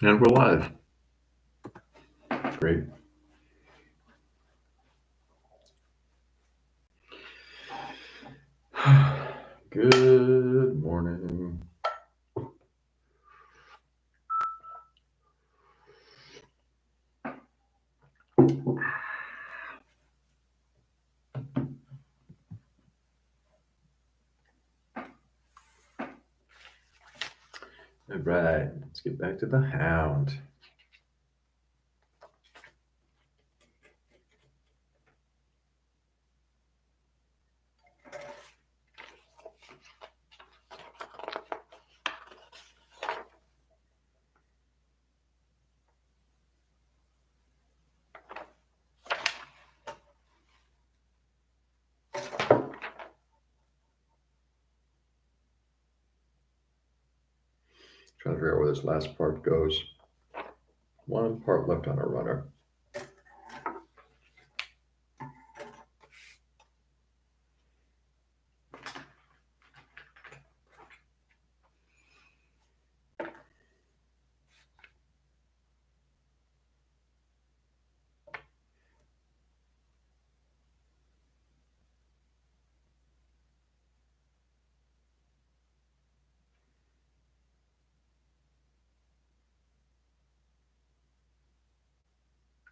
And we're live. Great. Good morning. All right, let's get back to the Hound. Trying to figure out where this last part goes. One part left on a runner.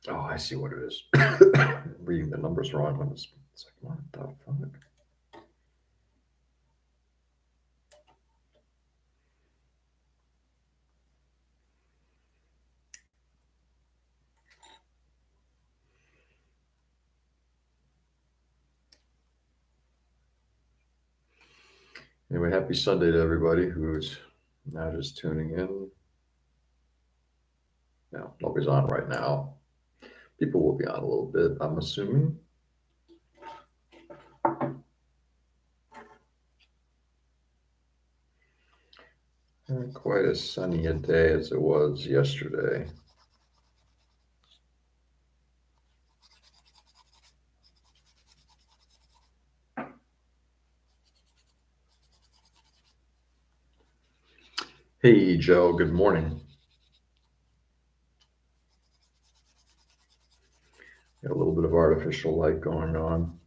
Oh, I see what it is. Reading the numbers wrong on this. It's like, what the fuck? Anyway, happy Sunday to everybody who's now just tuning in. Now, nobody's on right now. People will be on a little bit, I'm assuming. Not quite as sunny a day as it was yesterday. Hey, Joe, good morning. Got a little bit of artificial light going on.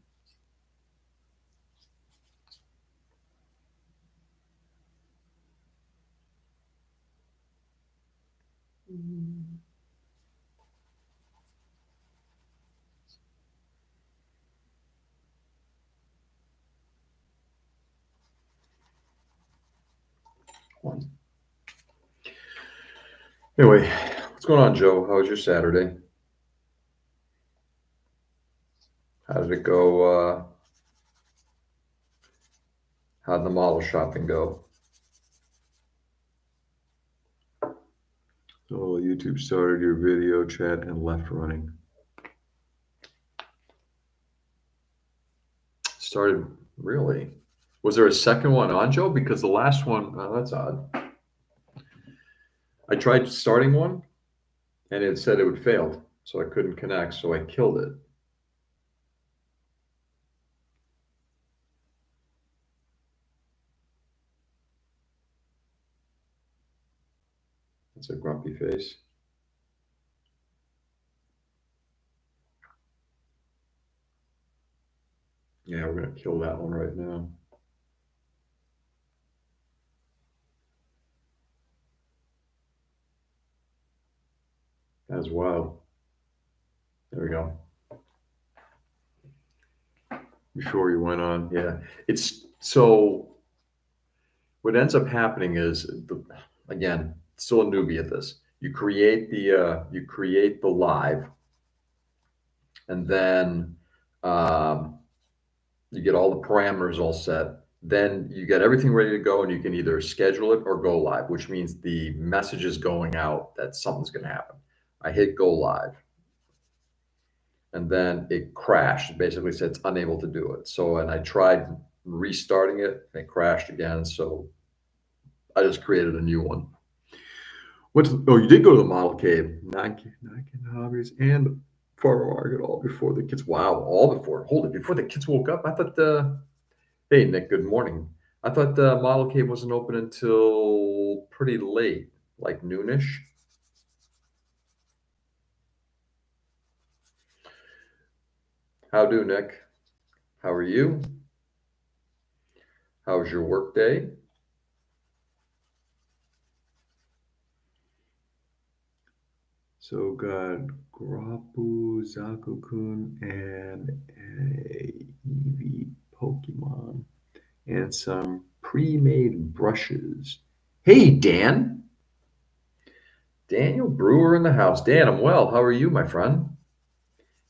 One. Anyway, what's going on, Joe? How was your Saturday? How did it go? How did the model shopping go? Oh, YouTube started your video chat and left running. Started, really? Was there a second one on, Joe? Because the last one, that's odd. I tried starting one and it said it would fail, so I couldn't connect, so I killed it. That's a grumpy face. Yeah, we're gonna kill that one right now. That's wild. There we go. Before you went on, yeah. It's so what ends up happening is again, still a newbie at this. You create the live, and then you get all the parameters all set. Then you get everything ready to go, and you can either schedule it or go live, which means the message is going out that something's going to happen. I hit go live, and then it crashed. It basically said it's unable to do it. So, and I tried restarting it, and it crashed again. So I just created a new one. Oh, you did go to the model cave, nine hobbies, and farmer market all before the kids. Wow, all before. Hold it, before the kids woke up. I thought the. Hey, Nick. Good morning. I thought the model cave wasn't open until pretty late. like noonish. How do, Nick? How are you? How's your work day? So got Grapu, Zakukun, and a Eevee Pokemon, and some pre-made brushes. Hey, Dan. Daniel Brewer in the house. Dan, I'm well. How are you, my friend?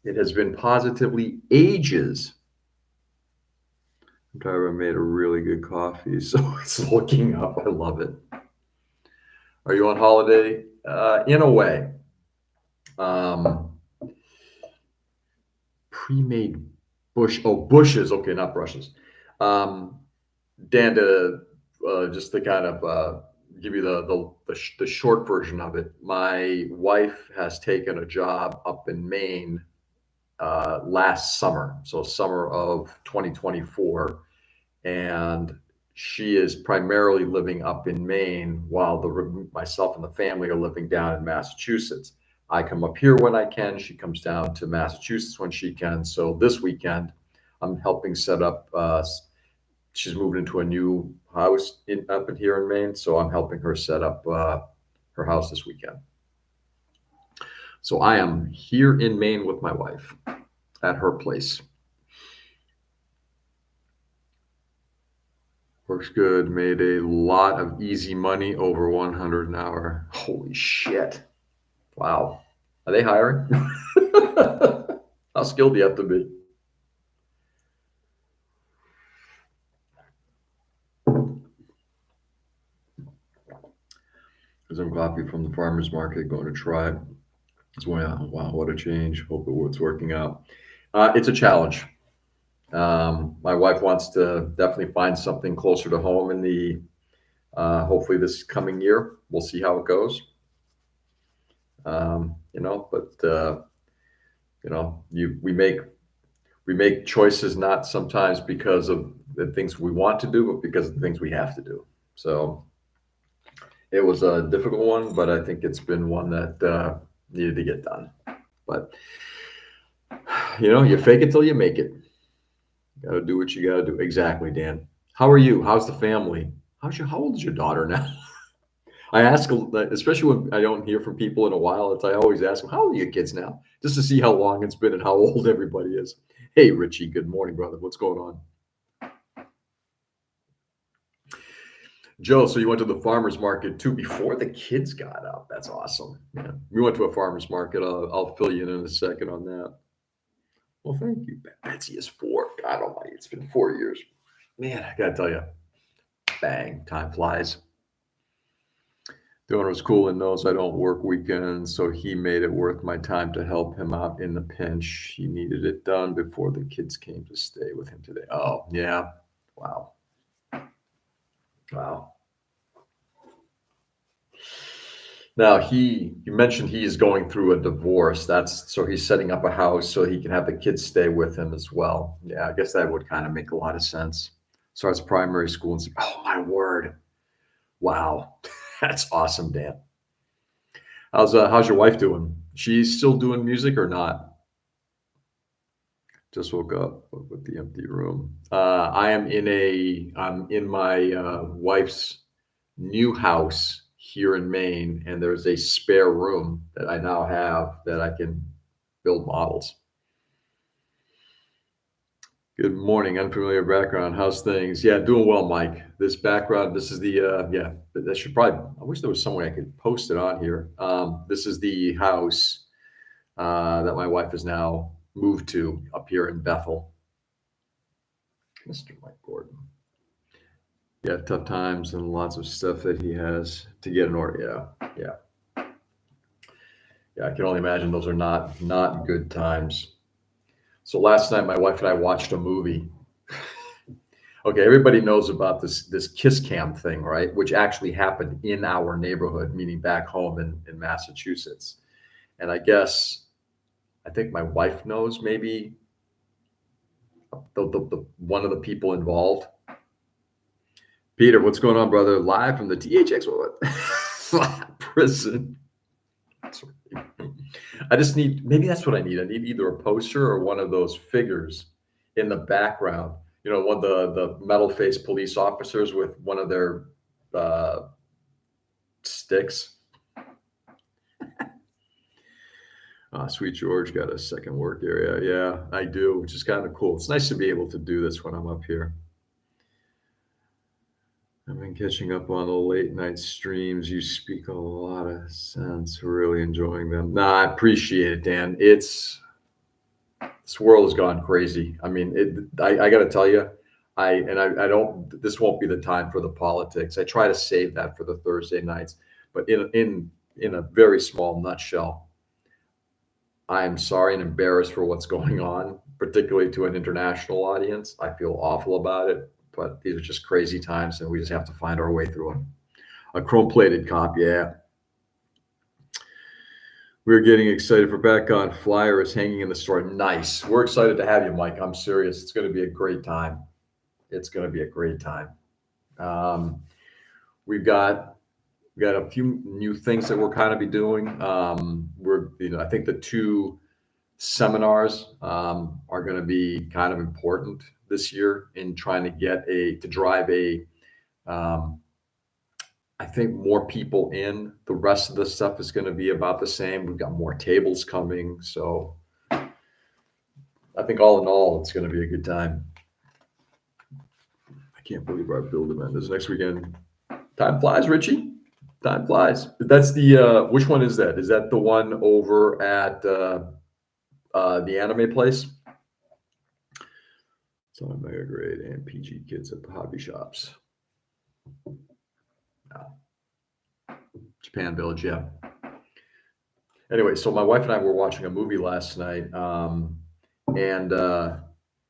It has been positively ages. I'm tired. I made a really good coffee, so it's looking up. I love it. Are you on holiday? In a way. Um, pre-made bushes. Okay, not brushes. Um, Dan, just to kind of give you the short version of it, my wife has taken a job up in Maine last summer, so summer of 2024, and she is primarily living up in Maine while myself and the family are living down in Massachusetts. I come up here when I can. She comes down to Massachusetts when she can. So this weekend, I'm helping set up. She's moved into a new house up in here in Maine, so I'm helping her set up her house this weekend. So I am here in Maine with my wife at her place. Works good. Made a lot of easy money, over 100 an hour. Holy shit. Wow. Are they hiring? How skilled do you have to be? Some coffee from the farmer's market, going to try it. Wow, what a change. Hope it's working out. It's a challenge. My wife wants to definitely find something closer to home in the hopefully this coming year. We'll see how it goes. But we make choices not sometimes because of the things we want to do, but because of the things we have to do. So it was a difficult one, but I think it's been one that needed to get done. But you fake it till you make it. Got to do what you got to do. Exactly, Dan. How are you? How's the family? How old is your daughter now? I ask, especially when I don't hear from people in a while. I always ask them, how old are your kids now? Just to see how long it's been and how old everybody is. Hey, Richie. Good morning, brother. What's going on? Joe, so you went to the farmer's market too before the kids got up. That's awesome. Yeah. We went to a farmer's market. I'll fill you in a second on that. Well, thank you. Betsy is 4. God almighty, it's been 4 years. Man, I gotta tell you, bang, time flies. The owner was cool and knows I don't work weekends, so he made it worth my time to help him out in the pinch. He needed it done before the kids came to stay with him today. Oh, yeah. Wow. Wow. Now you mentioned he's going through a divorce. So he's setting up a house so he can have the kids stay with him as well. Yeah, I guess that would kind of make a lot of sense. Starts primary school and oh my word. Wow. That's awesome, Dan. How's your wife doing? She's still doing music or not? Just woke up with the empty room. I'm in my wife's new house here in Maine, and there's a spare room that I now have that I can build models. Good morning, unfamiliar background. How's things? Yeah, doing well, Mike. This background, this is the yeah. That should probably. I wish there was some way I could post it on here. This is the house that my wife has now moved to up here in Bethel. Mr. Mike Gordon. Yeah, tough times and lots of stuff that he has to get in order. Yeah. I can only imagine those are not good times. So last night, my wife and I watched a movie. Okay, everybody knows about this kiss cam thing, right? Which actually happened in our neighborhood, meaning back home in Massachusetts. And I think my wife knows maybe the one of the people involved. Peter, what's going on, brother? Live from the THX. What? Prison. I just need, maybe that's what I need. I need either a poster or one of those figures in the background. One of the metal faced police officers with one of their uh, sticks. Sweet George got a second work area. Yeah, I do, which is kind of cool. It's nice to be able to do this when I'm up here. I've been catching up on the late night streams. You speak a lot of sense. Really enjoying them. Nah, I appreciate it, Dan. This world has gone crazy. I mean, I got to tell you, I don't. This won't be the time for the politics. I try to save that for the Thursday nights. But in a very small nutshell, I am sorry and embarrassed for what's going on, particularly to an international audience. I feel awful about it, but these are just crazy times, and we just have to find our way through them. A chrome-plated cop, yeah. We're getting excited for back on. Flyer is hanging in the store. Nice. We're excited to have you, Mike. I'm serious. It's going to be a great time. It's going to be a great time. Um, we've got a few new things that we're kind of be doing. I think the two seminars are going to be kind of important this year in trying to drive I think more people in. The rest of the stuff is going to be about the same. We've got more tables coming. So I think all in all, it's going to be a good time. I can't believe our build event is next weekend. Time flies, Richie. Time flies. That's which one is that? Is that the one over at the anime place? It's on Mega Grade and PG Kids at the hobby shops. Japan Village, yeah. Anyway, so my wife and I were watching a movie last night, and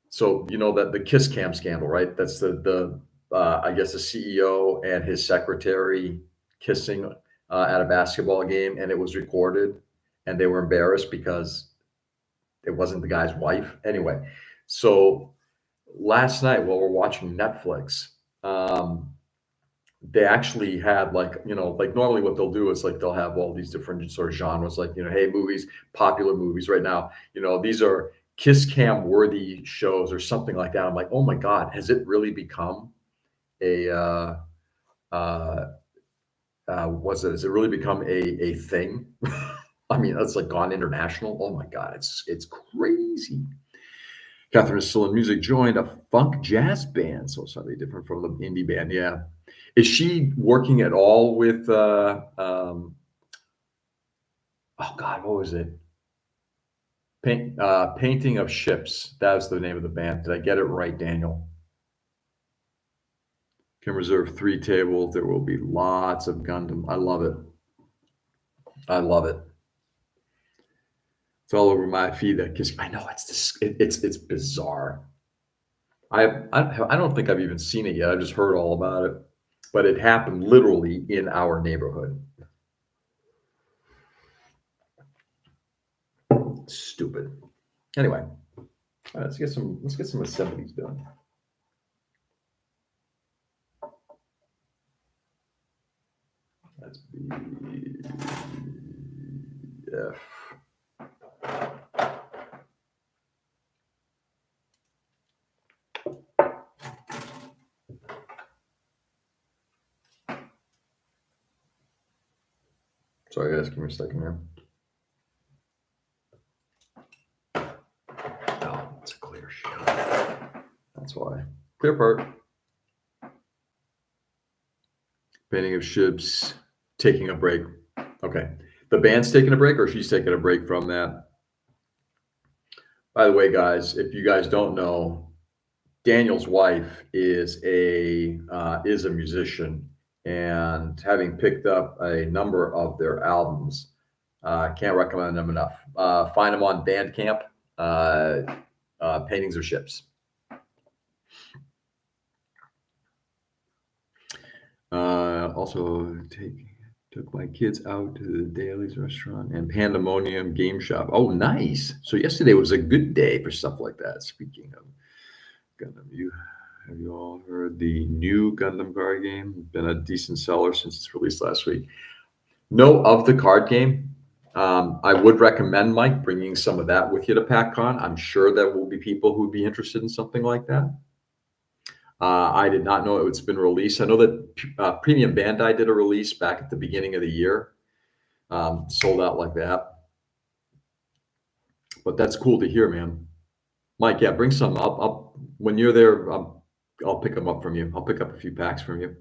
so that the Kiss Cam scandal, right? That's the I guess the CEO and his secretary kissing at a basketball game, and it was recorded, and they were embarrassed because it wasn't the guy's wife. Anyway, so last night while we're watching Netflix, they actually had like normally what they'll do is like they'll have all these different sort of genres, like hey, popular movies right now, these are kiss cam worthy shows or something like that. I'm like, oh my god, has it really become a has it really become a thing? I mean, that's like gone international. Oh my god, it's crazy. Catherine is still in music, joined a funk jazz band, so slightly different from the indie band. Yeah. Is she working at all with oh God, what was it? Painting of Ships. That was the name of the band. Did I get it right, Daniel? Can reserve 3 tables. There will be lots of Gundam. I love it. I love it. It's all over my feed. I know it's bizarre. I don't think I've even seen it yet. I just heard all about it, but it happened literally in our neighborhood. Stupid. Anyway, let's get some assemblies done. That's BF. Sorry guys, give me a second here. Oh, it's a clear shot. That's why. Clear part. Painting of Ships, taking a break. Okay. The band's taking a break, or she's taking a break from that? By the way, guys, if you guys don't know, Daniel's wife is a musician, and having picked up a number of their albums, can't recommend them enough. Find them on Bandcamp. Paintings of Ships. Also took my kids out to the Daly's restaurant and Pandemonium Game Shop. Oh, nice. So yesterday was a good day for stuff like that. Speaking of Gundam, have you all heard the new Gundam card game? Been a decent seller since it's released last week. know of the card game. I would recommend, Mike, bringing some of that with you to PackCon. I'm sure there will be people who'd be interested in something like that. I did not know it's been released. I know that Premium Bandai did a release back at the beginning of the year, sold out like that. But that's cool to hear, man. Mike, yeah, bring some. I'll when you're there, I'll pick them up from you. I'll pick up a few packs from you.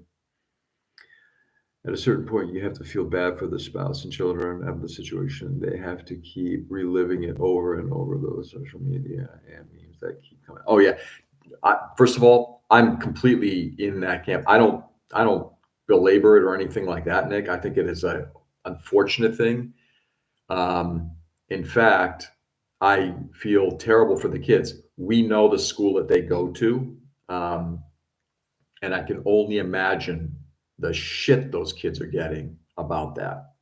At a certain point, you have to feel bad for the spouse and children of the situation. They have to keep reliving it over and over. Those social media and memes that keep coming. Oh yeah. First of all, I'm completely in that camp. I don't belabor it or anything like that, Nick. I think it is a unfortunate thing. Um, in fact, I feel terrible for the kids. We know the school that they go to, um, and I can only imagine the shit those kids are getting about that.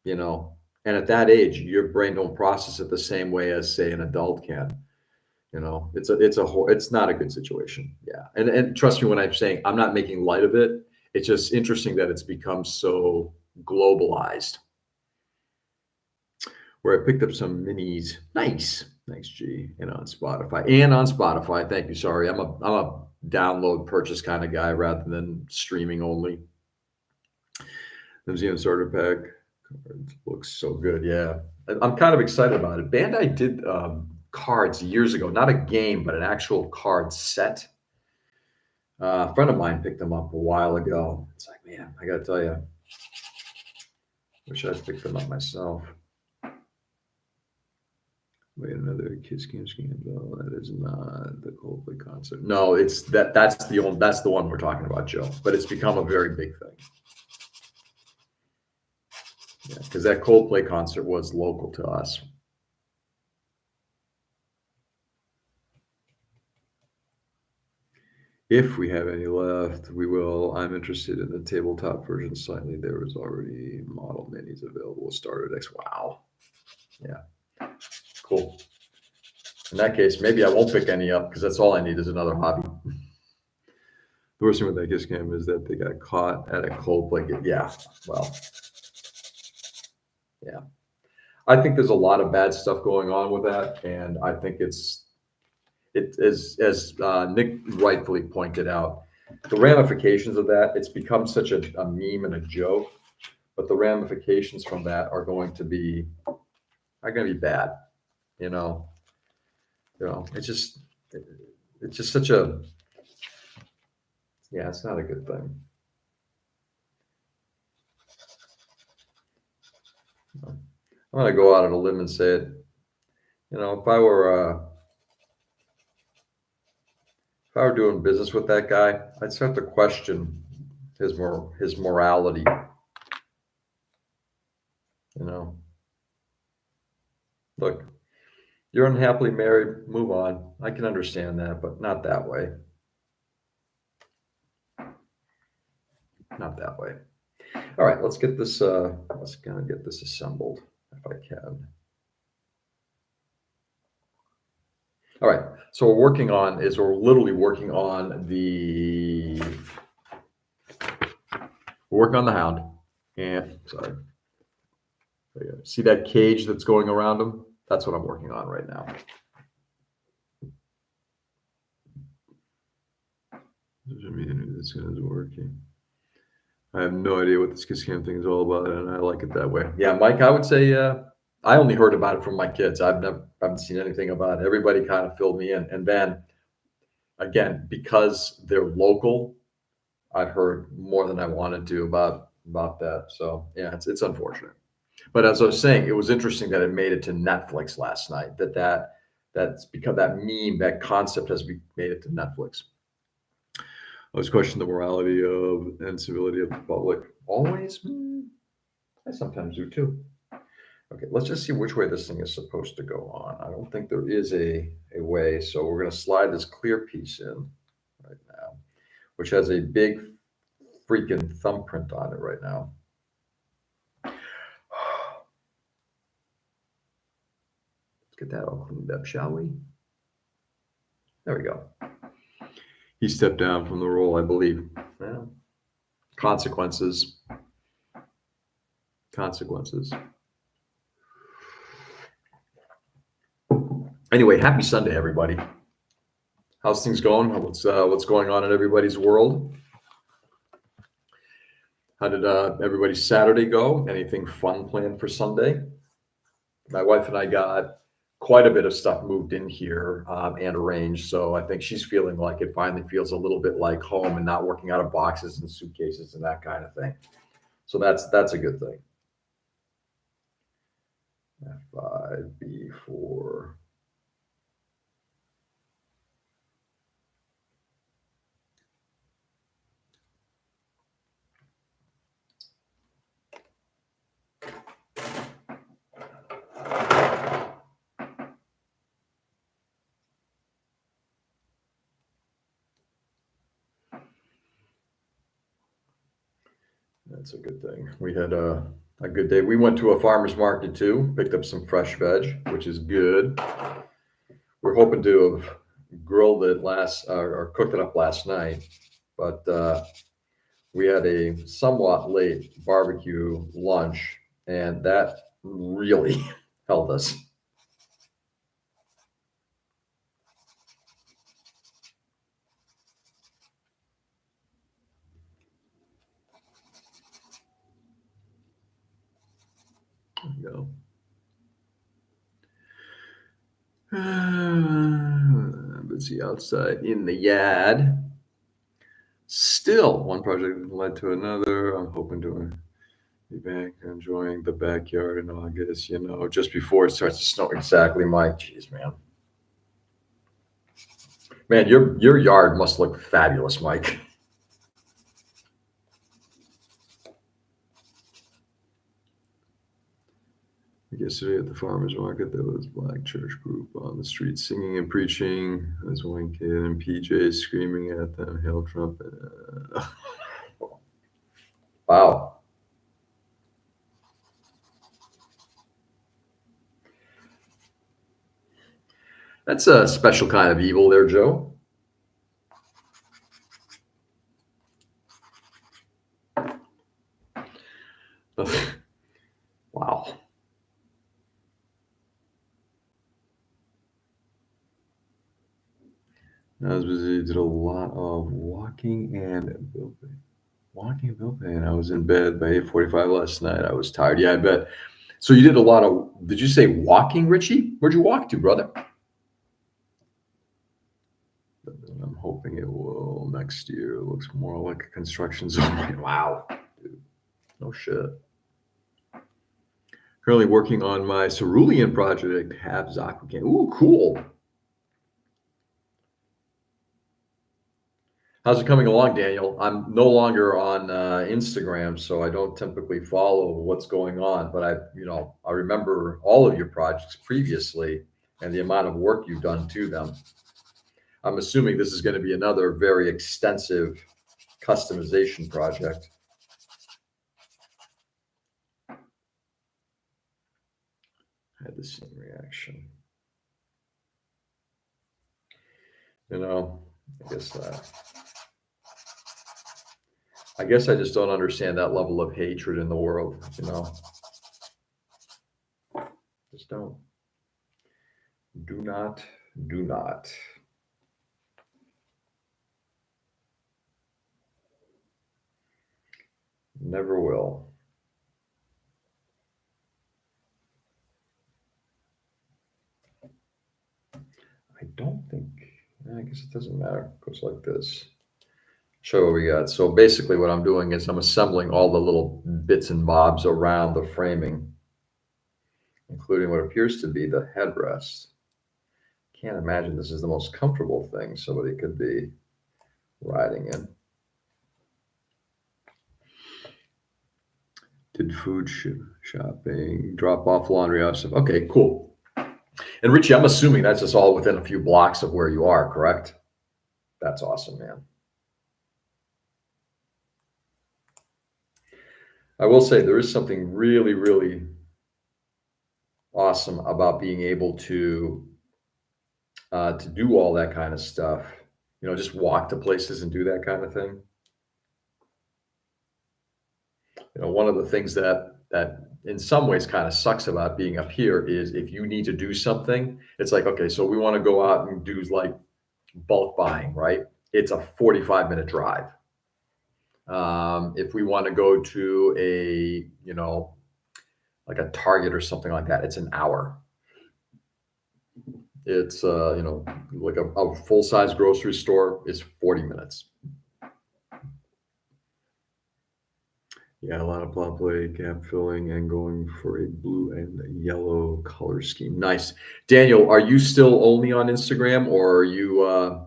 You know, and at that age, your brain don't process it the same way as say an adult can. You know, it's not a good situation. Yeah. And trust me when I'm saying I'm not making light of it. It's just interesting that it's become so globalized. Where I picked up some minis. Nice. Thanks, G. And on Spotify. Thank you. Sorry. I'm a download purchase kind of guy rather than streaming only. The museum starter pack looks so good. Yeah. I'm kind of excited about it. Bandai did cards years ago, not a game, but an actual card set. A friend of mine picked them up a while ago. It's like, man, I got to tell you, wish I'd picked them up myself. Wait, another Kiss Cam scandal. That is not the Coldplay concert. No, it's that's the one we're talking about, Joe. But it's become a very big thing. Yeah, because that Coldplay concert was local to us. If we have any left, we will. I'm interested in the tabletop version slightly. There was already model minis available. Starter decks. Wow. Yeah. Cool. In that case, maybe I won't pick any up because that's all I need is another hobby. The worst thing with that Kiss Cam is that they got caught at a Coldplay. Yeah. Well. Yeah. I think there's a lot of bad stuff going on with that, and I think it is as Nick rightfully pointed out, the ramifications of that. It's become such a meme and a joke, but the ramifications from that are going to be bad. You know, it's just such a yeah. It's not a good thing. I'm gonna go out on a limb and say it. You know, if I were doing business with that guy, I'd start to question his morality. You know, look, you're unhappily married, move on. I can understand that, but not that way. Not that way. All right, let's get this. Let's kind of get this assembled if I can. All right, so we're literally working on the Hound, and sorry, see that cage that's going around him? That's what I'm working on right now. This is working. I have no idea what this Kiss Cam thing is all about, and I like it that way. Yeah, Mike, I would say I only heard about it from my kids. I haven't seen anything about it. Everybody kind of filled me in, and then again, because they're local, I've heard more than I wanted to about that. So yeah, it's unfortunate. But as I was saying, it was interesting that it made it to Netflix last night. That's become that meme, that concept has made it to Netflix. I always question the morality of and civility of the public. Always? I sometimes do too. Okay, let's just see which way this thing is supposed to go on. I don't think there is a way, so we're going to slide this clear piece in right now, which has a big freaking thumbprint on it right now. Let's get that all cleaned up, shall we? There we go. He stepped down from the role, I believe. Yeah. Consequences. consequences. Anyway, happy Sunday, everybody. How's things going? What's going on in everybody's world? How did everybody's Saturday go? Anything fun planned for Sunday? My wife and I got quite a bit of stuff moved in here and arranged, so I think she's feeling like it finally feels a little bit like home and not working out of boxes and suitcases and that kind of thing. So that's a good thing. F5, B4. That's a good thing. We had a good day. We went to a farmer's market too, picked up some fresh veg, which is good. We're hoping to have grilled it or cooked it up last night, but we had a somewhat late barbecue lunch, and that really held us. There you go. Busy outside in the yard. Still, one project led to another. I'm hoping to be back enjoying the backyard in August, just before it starts to snow. Exactly, Mike. Jeez, man. Man, your yard must look fabulous, Mike. Yesterday at the farmer's market, there was a black church group on the street singing and preaching. There was one kid in PJs screaming at them, "Hail Trump!" Wow. That's a special kind of evil there, Joe. Wow. I was busy, did a lot of walking and bill pay. Walking and bill pay, and I was in bed by 8:45 last night. I was tired. Yeah, I bet. So you did a lot of, did you say walking, Richie? Where'd you walk to, brother? I'm hoping it will next year. It looks more like a construction zone. Wow, dude. No shit. Currently working on my cerulean project, Have Zakugan. Ooh, cool. How's it coming along, Daniel? I'm no longer on Instagram, so I don't typically follow what's going on. But I remember all of your projects previously and the amount of work you've done to them. I'm assuming this is going to be another very extensive customization project. I had the same reaction. I guess I just don't understand that level of hatred in the world. Just don't. Do not. Never will. I don't think, I guess it doesn't matter. It goes like this. Show what we got. So basically what I'm doing is I'm assembling all the little bits and bobs around the framing, including what appears to be the headrest. Can't imagine this is the most comfortable thing somebody could be riding in. Did food shopping, drop off laundry off stuff. Okay, cool. And Richie, I'm assuming that's just all within a few blocks of where you are, correct? That's awesome, man. I will say there is something really, really awesome about being able to do all that kind of stuff. Just walk to places and do that kind of thing. One of the things that that in some ways kind of sucks about being up here is if you need to do something, it's like, okay, so we want to go out and do like bulk buying, right? It's a 45-minute drive. If we want to go to a, like a Target or something like that, it's an hour. It's, like a full size grocery store is 40 minutes. Yeah, a lot of plot play, gap filling, and going for a blue and yellow color scheme. Nice. Daniel, are you still only on Instagram, or are you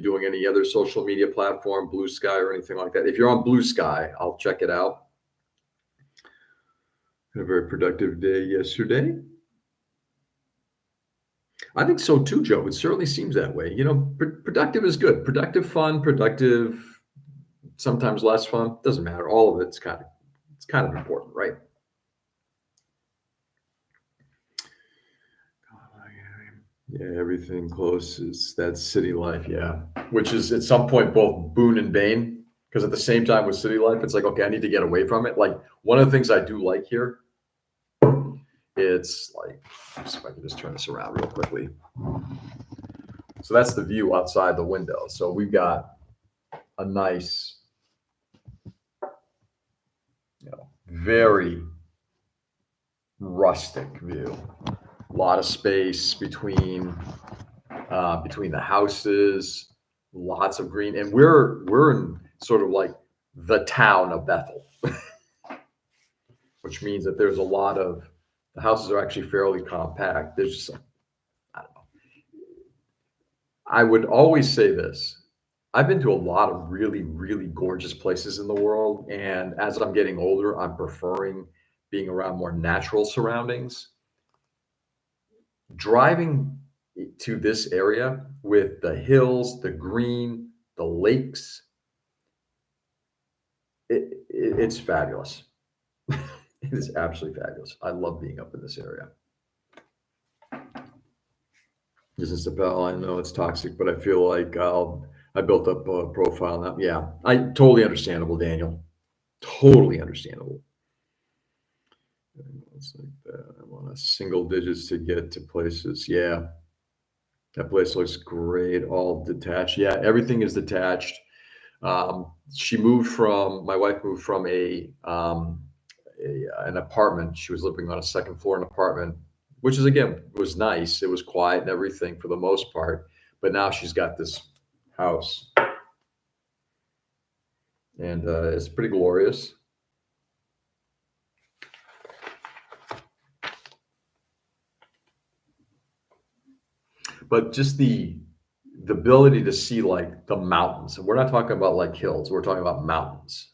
doing any other social media platform, Blue Sky or anything like that? If you're on Blue Sky, I'll check it out. Had a very productive day yesterday. I think so too, Joe. It certainly seems that way. Productive is good. Productive, fun, productive, sometimes less fun. Doesn't matter. All of it's kind of important, right? Yeah, everything close is that city life. Yeah, which is at some point both boon and bane. Because at the same time with city life, it's like, okay, I need to get away from it. Like one of the things I do like here, it's like, let's see if I can just turn this around real quickly. So that's the view outside the window. So we've got a nice, very rustic view. A lot of space between the houses, lots of green, and we're in sort of like the town of Bethel, which means that there's a lot of the houses are actually fairly compact. There's just I don't know. I would always say this. I've been to a lot of really, really gorgeous places in the world, and as I'm getting older, I'm preferring being around more natural surroundings. Driving to this area with the hills, the green, the lakes, it's fabulous. It is absolutely fabulous. I love being up in this area. This is about, I know it's toxic, but I feel like I built up a profile now. Yeah, I totally understandable, Daniel. Totally understandable. It's like that. I want a single digits to get to places. Yeah, that place looks great. All detached. Yeah, everything is detached. My wife moved from an apartment. She was living on a second floor in an apartment, which is again was nice. It was quiet and everything for the most part. But now she's got this house, and it's pretty glorious. But just the ability to see like the mountains. And we're not talking about like hills. We're talking about mountains.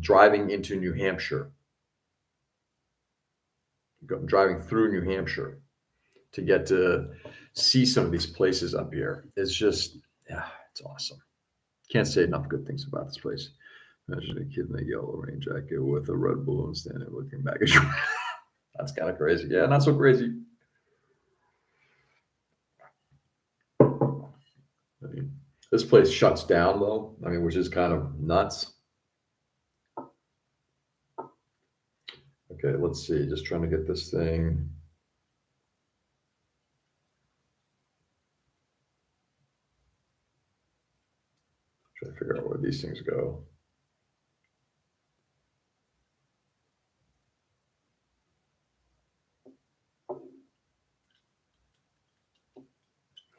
Driving into New Hampshire, driving through New Hampshire to get to see some of these places up here. It's just, yeah, it's awesome. Can't say enough good things about this place. Imagine a kid in a yellow rain jacket with a red balloon standing looking back at you. That's kind of crazy. Yeah, not so crazy. I mean, this place shuts down though. I mean, which is kind of nuts. Okay, let's see. Just trying to get this thing. Trying to figure out where these things go.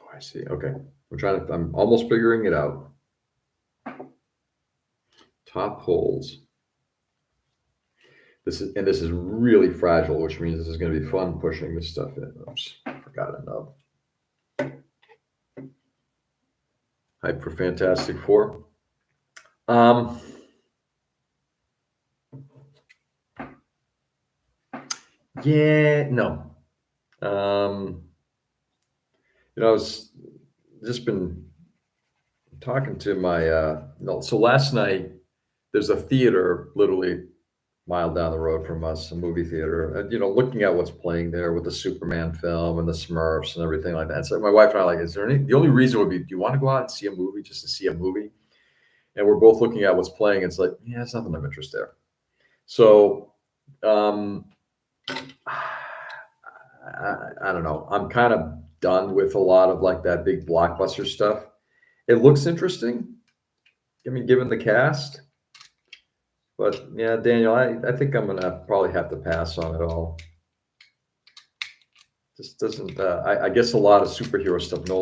Oh, I see. Okay. I'm almost figuring it out. Top holes. This is really fragile, which means this is going to be fun pushing this stuff in. Oops, forgot a nub. Hype for Fantastic Four. Yeah, no. I was just been talking to my no. So last night there's a theater literally a mile down the road from us, a movie theater. And, looking at what's playing there with the Superman film and the Smurfs and everything like that. So my wife and I are like, is there any? The only reason would be, do you want to go out and see a movie just to see a movie? And we're both looking at what's playing. It's like, yeah, it's nothing of interest there. So Um, I don't know. I'm kind of done with a lot of like that big blockbuster stuff. It looks interesting. I mean, given the cast, but yeah, Daniel, I think I'm gonna probably have to pass on it all. Just doesn't. I guess a lot of superhero stuff no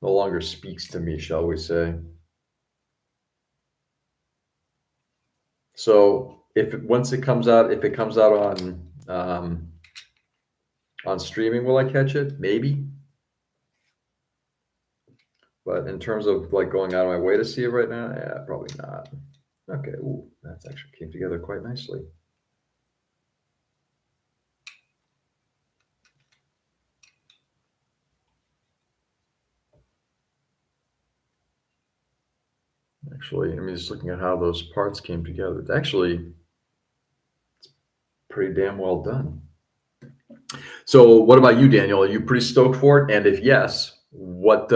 longer speaks to me, shall we say? So once it comes out, if it comes out on streaming, will I catch it? Maybe. But in terms of like going out of my way to see it right now, yeah, probably not. Okay, ooh, that's actually came together quite nicely. Actually, I mean, just looking at how those parts came together, it's actually pretty damn well done. So, what about you, Daniel? Are you pretty stoked for it? And if yes, what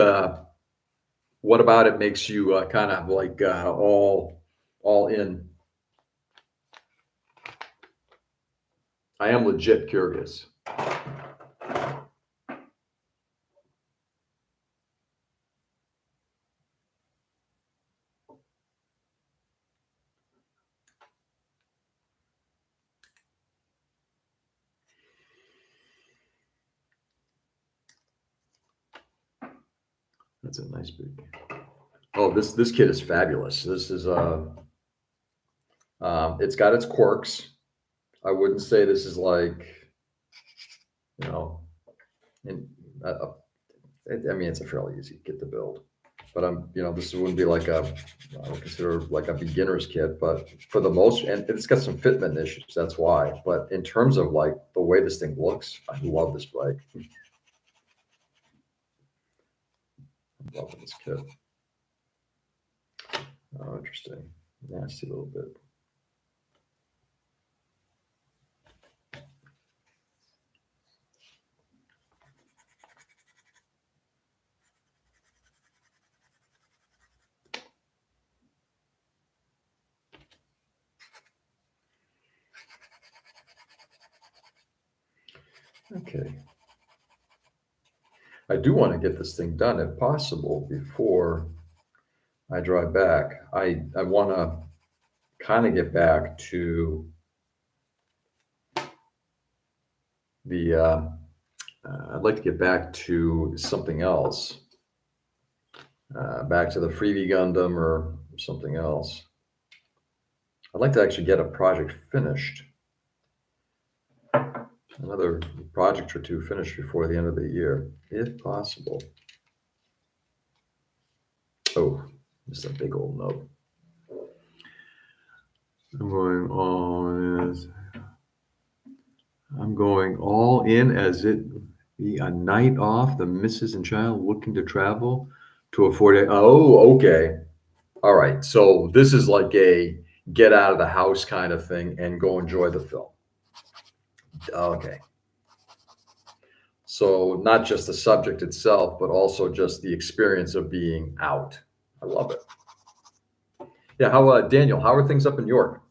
about it makes you kind of like all in? I am legit curious. That's a nice big. Oh, this kit is fabulous. This is it's got its quirks. I wouldn't say this is like, you know, in, uh, I mean, it's a fairly easy kit to build, but this wouldn't be like I would consider like a beginner's kit, but for the most, and it's got some fitment issues. That's why. But in terms of like the way this thing looks, I love this bike. I'm loving this kit. Oh, interesting. Yeah, I see a little bit. Okay. I do want to get this thing done if possible before I drive back. I want to kind of get back to the. I'd like to get back to something else, back to the Freebie Gundam or something else. I'd like to actually get a project finished, another project or two finished before the end of the year, if possible. Oh, this is a big old nub. I'm going all in as it be a night off. The missus and child looking to travel to a 4-day. Oh, okay. All right. So this is like a get out of the house kind of thing and go enjoy the film. Okay. So not just the subject itself, but also just the experience of being out. I love it. Yeah. How, Daniel, how are things up in York?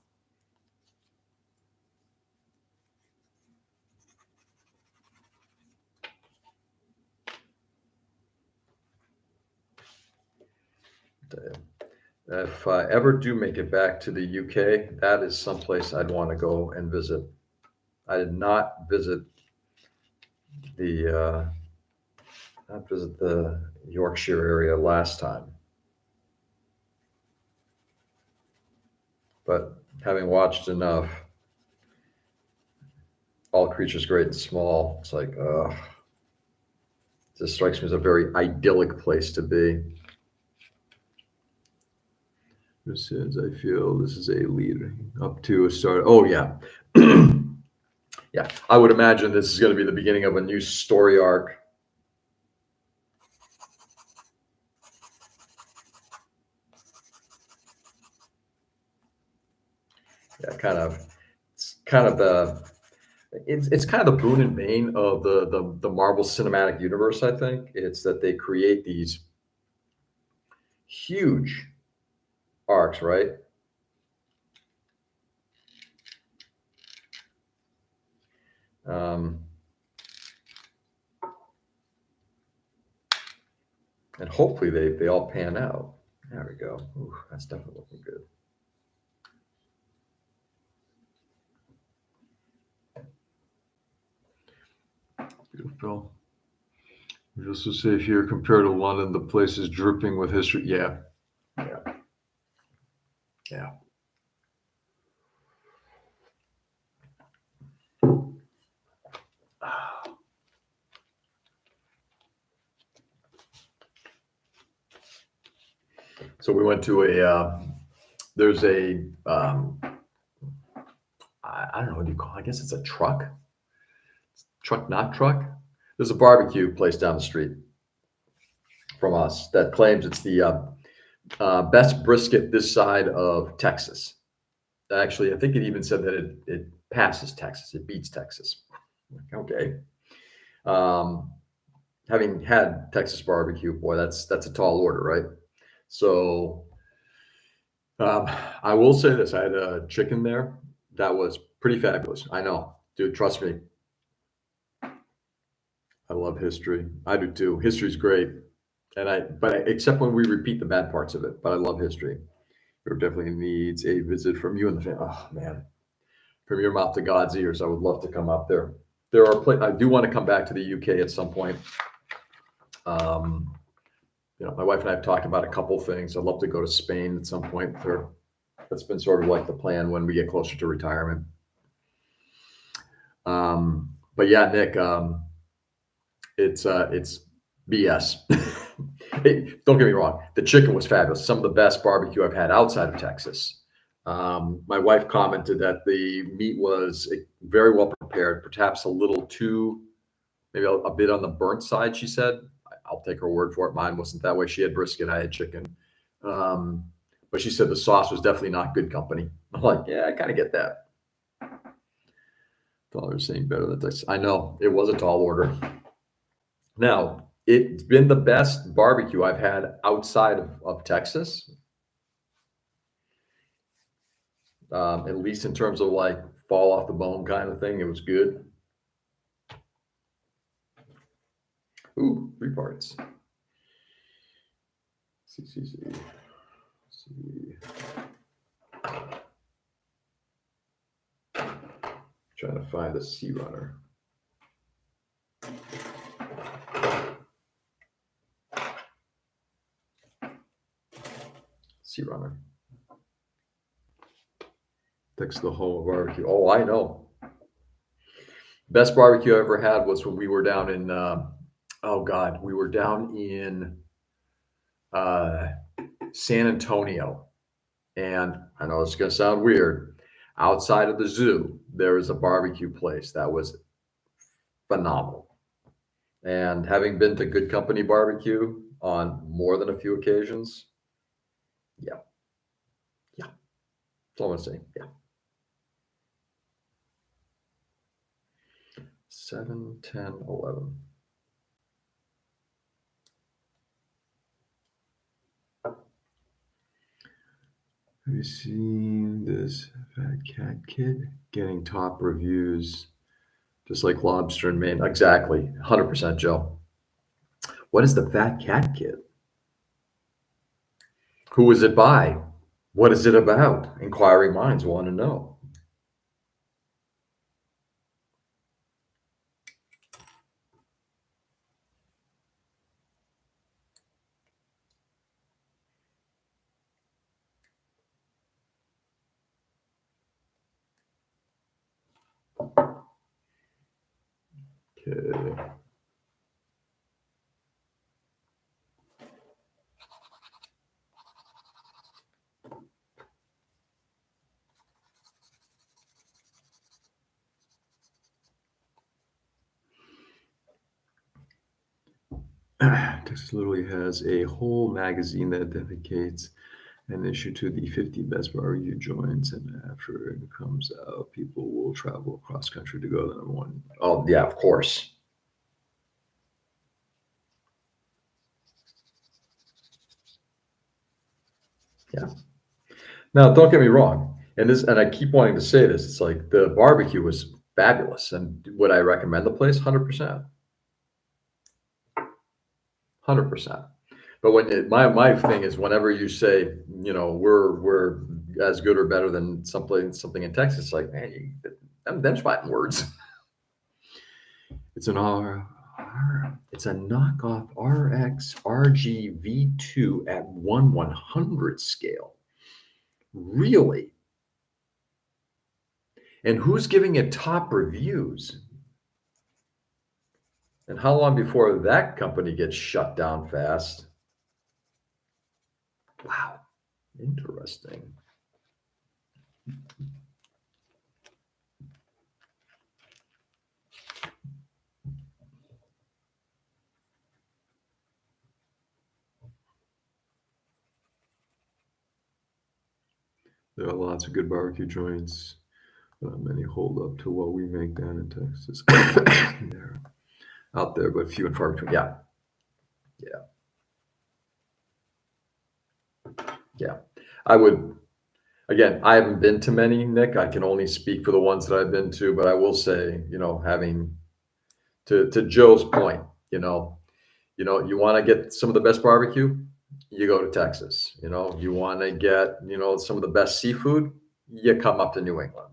If I ever do make it back to the UK, that is someplace I'd want to go and visit. I did not visit the Yorkshire area last time, but having watched enough, All Creatures Great and Small, it's like, this strikes me as a very idyllic place to be. As soon as I feel this is a lead up to a start. Oh yeah, yeah. I would imagine this is going to be the beginning of a new story arc. Yeah, it's kind of it's kind of the boon and bane of the Marvel Cinematic Universe. I think it's that they create these huge arcs, right? Um, and hopefully they all pan out. There we go. Ooh, that's definitely looking good. Beautiful. Just to say here, compared to London, the place is dripping with history. Yeah, yeah, yeah. So we went to there's a, I don't know what you call it. I guess it's a truck, not truck. There's a barbecue place down the street from us that claims it's the best brisket this side of Texas. Actually, I think it even said that it passes Texas, it beats Texas. Okay. Um, Having had Texas barbecue, boy, that's a tall order, right? So um, I will say this: I had a chicken there that was pretty fabulous. I know, dude. Trust me, I love history. I do too. History's great, except when we repeat the bad parts of it. But I love history. There definitely needs a visit from you and the family. Oh man, from your mouth to God's ears. I would love to come up there. I do want to come back to the UK at some point. Um, my wife and I have talked about a couple things. I'd love to go to Spain at some point. That's been sort of like the plan when we get closer to retirement. But yeah, Nick, it's BS. Hey, don't get me wrong. The chicken was fabulous. Some of the best barbecue I've had outside of Texas. My wife commented that the meat was very well prepared, perhaps a little too, maybe a bit on the burnt side, she said. I'll take her word for it. Mine wasn't that way. She had brisket, I had chicken. Um, but she said the sauce was definitely not good company. I'm like, yeah, I kind of get that. Dollars saying better than Texas. I know it was a tall order. Now, it's been the best barbecue I've had outside of Texas, at least in terms of like fall off the bone kind of thing. It was good. Ooh, 3 parts. See. Trying to find a sea runner. Sea runner. Texas, the home of barbecue. Oh, I know. Best barbecue I ever had was when we were down in. Oh God, we were down in San Antonio, and I know it's going to sound weird. Outside of the zoo, there is a barbecue place that was phenomenal. And having been to Good Company Barbecue on more than a few occasions, yeah, yeah, that's all I'm saying. Yeah. 7, 10, 11. Have you seen this Fat Cat Kid getting top reviews, just like Lobster in Maine? Exactly, 100%, Joe. What is the Fat Cat Kid? Who is it by? What is it about? Inquiring minds want to know. Okay. Texas literally has a whole magazine that dedicates an issue to the 50 best barbecue joints, and after it comes out, people will travel across country to go to the number one. Oh yeah, of course. Yeah. Now, don't get me wrong, and I keep wanting to say this. It's like the barbecue was fabulous. And would I recommend the place? 100%. 100%. But my thing is, whenever you say, we're as good or better than something in Texas, like, man, them's fighting words. It's it's a knockoff RX RG V2 at 1/100 scale. Really? And who's giving it top reviews? And how long before that company gets shut down fast? Wow, interesting. There are lots of good barbecue joints. Many hold up to what we make down in Texas. They're out there, but few and far between. Yeah, yeah. I would. Again, I haven't been to many, Nick. I can only speak for the ones that I've been to, but I will say, having to Joe's point, you want to get some of the best barbecue, you go to Texas. You want to get, some of the best seafood, you come up to New England.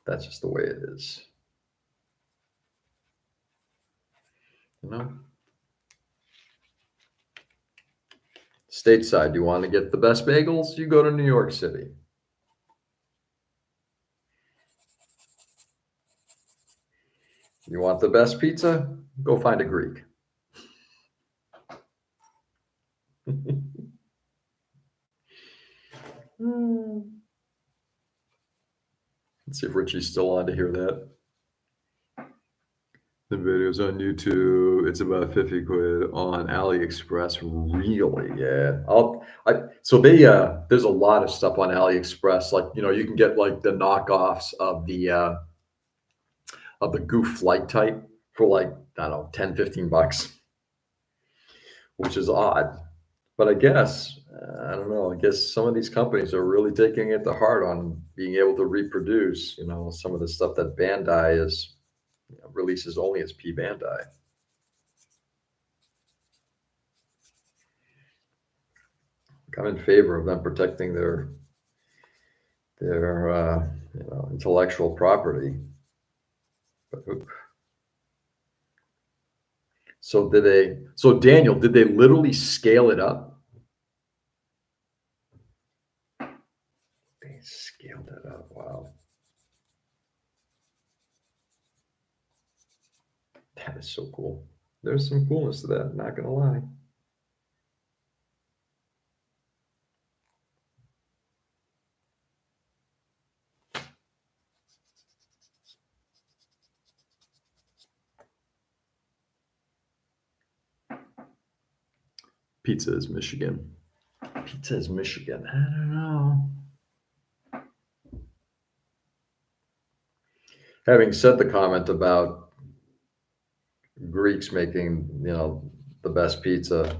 That's just the way it is. Stateside, you want to get the best bagels, you go to New York City. You want the best pizza, go find a Greek. Let's see if Richie's still on to hear that. The video's on YouTube. It's about 50 quid on AliExpress. Really? Yeah. There's a lot of stuff on AliExpress. Like, you can get like the knockoffs of the Goof flight type for like, I don't know, 10, $15, which is odd. But I guess, I don't know, I guess some of these companies are really taking it to heart on being able to reproduce, some of the stuff that Bandai releases only as P Bandai. I'm in favor of them protecting their intellectual property. But, so Daniel, did they literally scale it up? They scaled it up. Wow. That is so cool. There's some coolness to that, not gonna lie. Pizza is Michigan. Pizza is Michigan. I don't know. Having said the comment about Greeks making, the best pizza,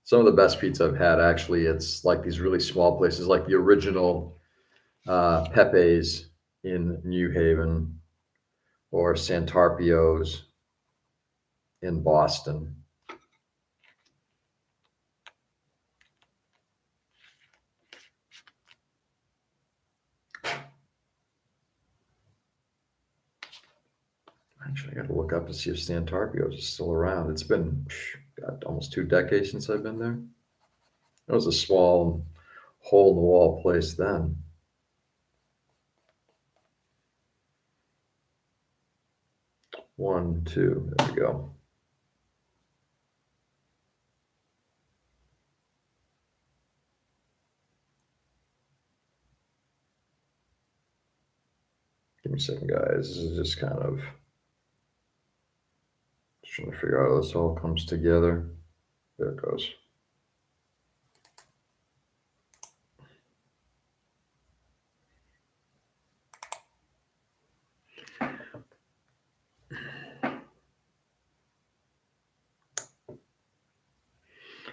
some of the best pizza I've had, actually, it's like these really small places, like the original Pepe's in New Haven or Santarpio's in Boston. Actually, I got to look up to see if Santarpio's is still around. It's been almost 2 decades since I've been there. It was a small hole in the wall place then. One, two, there we go. Give me a second, guys. This is just kind of trying to figure out how this all comes together. There it goes.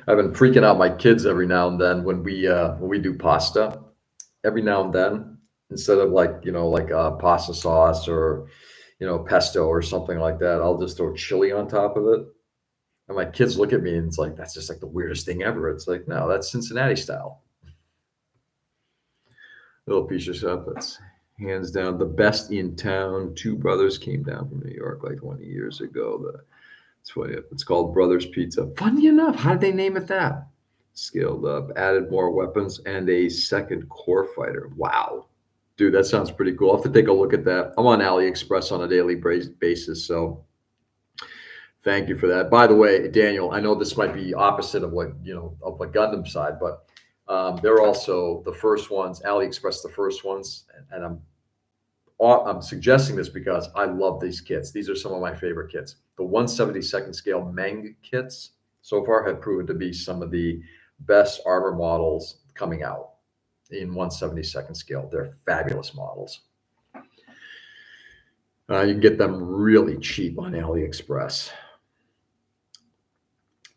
I've been freaking out my kids every now and then when we do pasta. Every now and then, instead of like like pasta sauce or pesto or something like that, I'll just throw chili on top of it. And my kids look at me and it's like that's just like the weirdest thing ever. It's like no, that's Cincinnati style. Little piece of stuff that's hands down the best in town. Two brothers came down from New York like 20 years ago. It's funny. It's called Brothers Pizza. Funny enough, how did they name it that? Scaled up, added more weapons, and a second core fighter. Wow. Dude, that sounds pretty cool. I'll have to take a look at that. I'm on AliExpress on a daily basis, so thank you for that. By the way, Daniel, I know this might be opposite of what of the Gundam side, but they're also the first ones. AliExpress, the first ones, and I'm suggesting this because I love these kits. These are some of my favorite kits. The 1/72nd scale Meng kits so far have proven to be some of the best armor models coming out in 1/72nd scale. They're fabulous models. You can get them really cheap on AliExpress.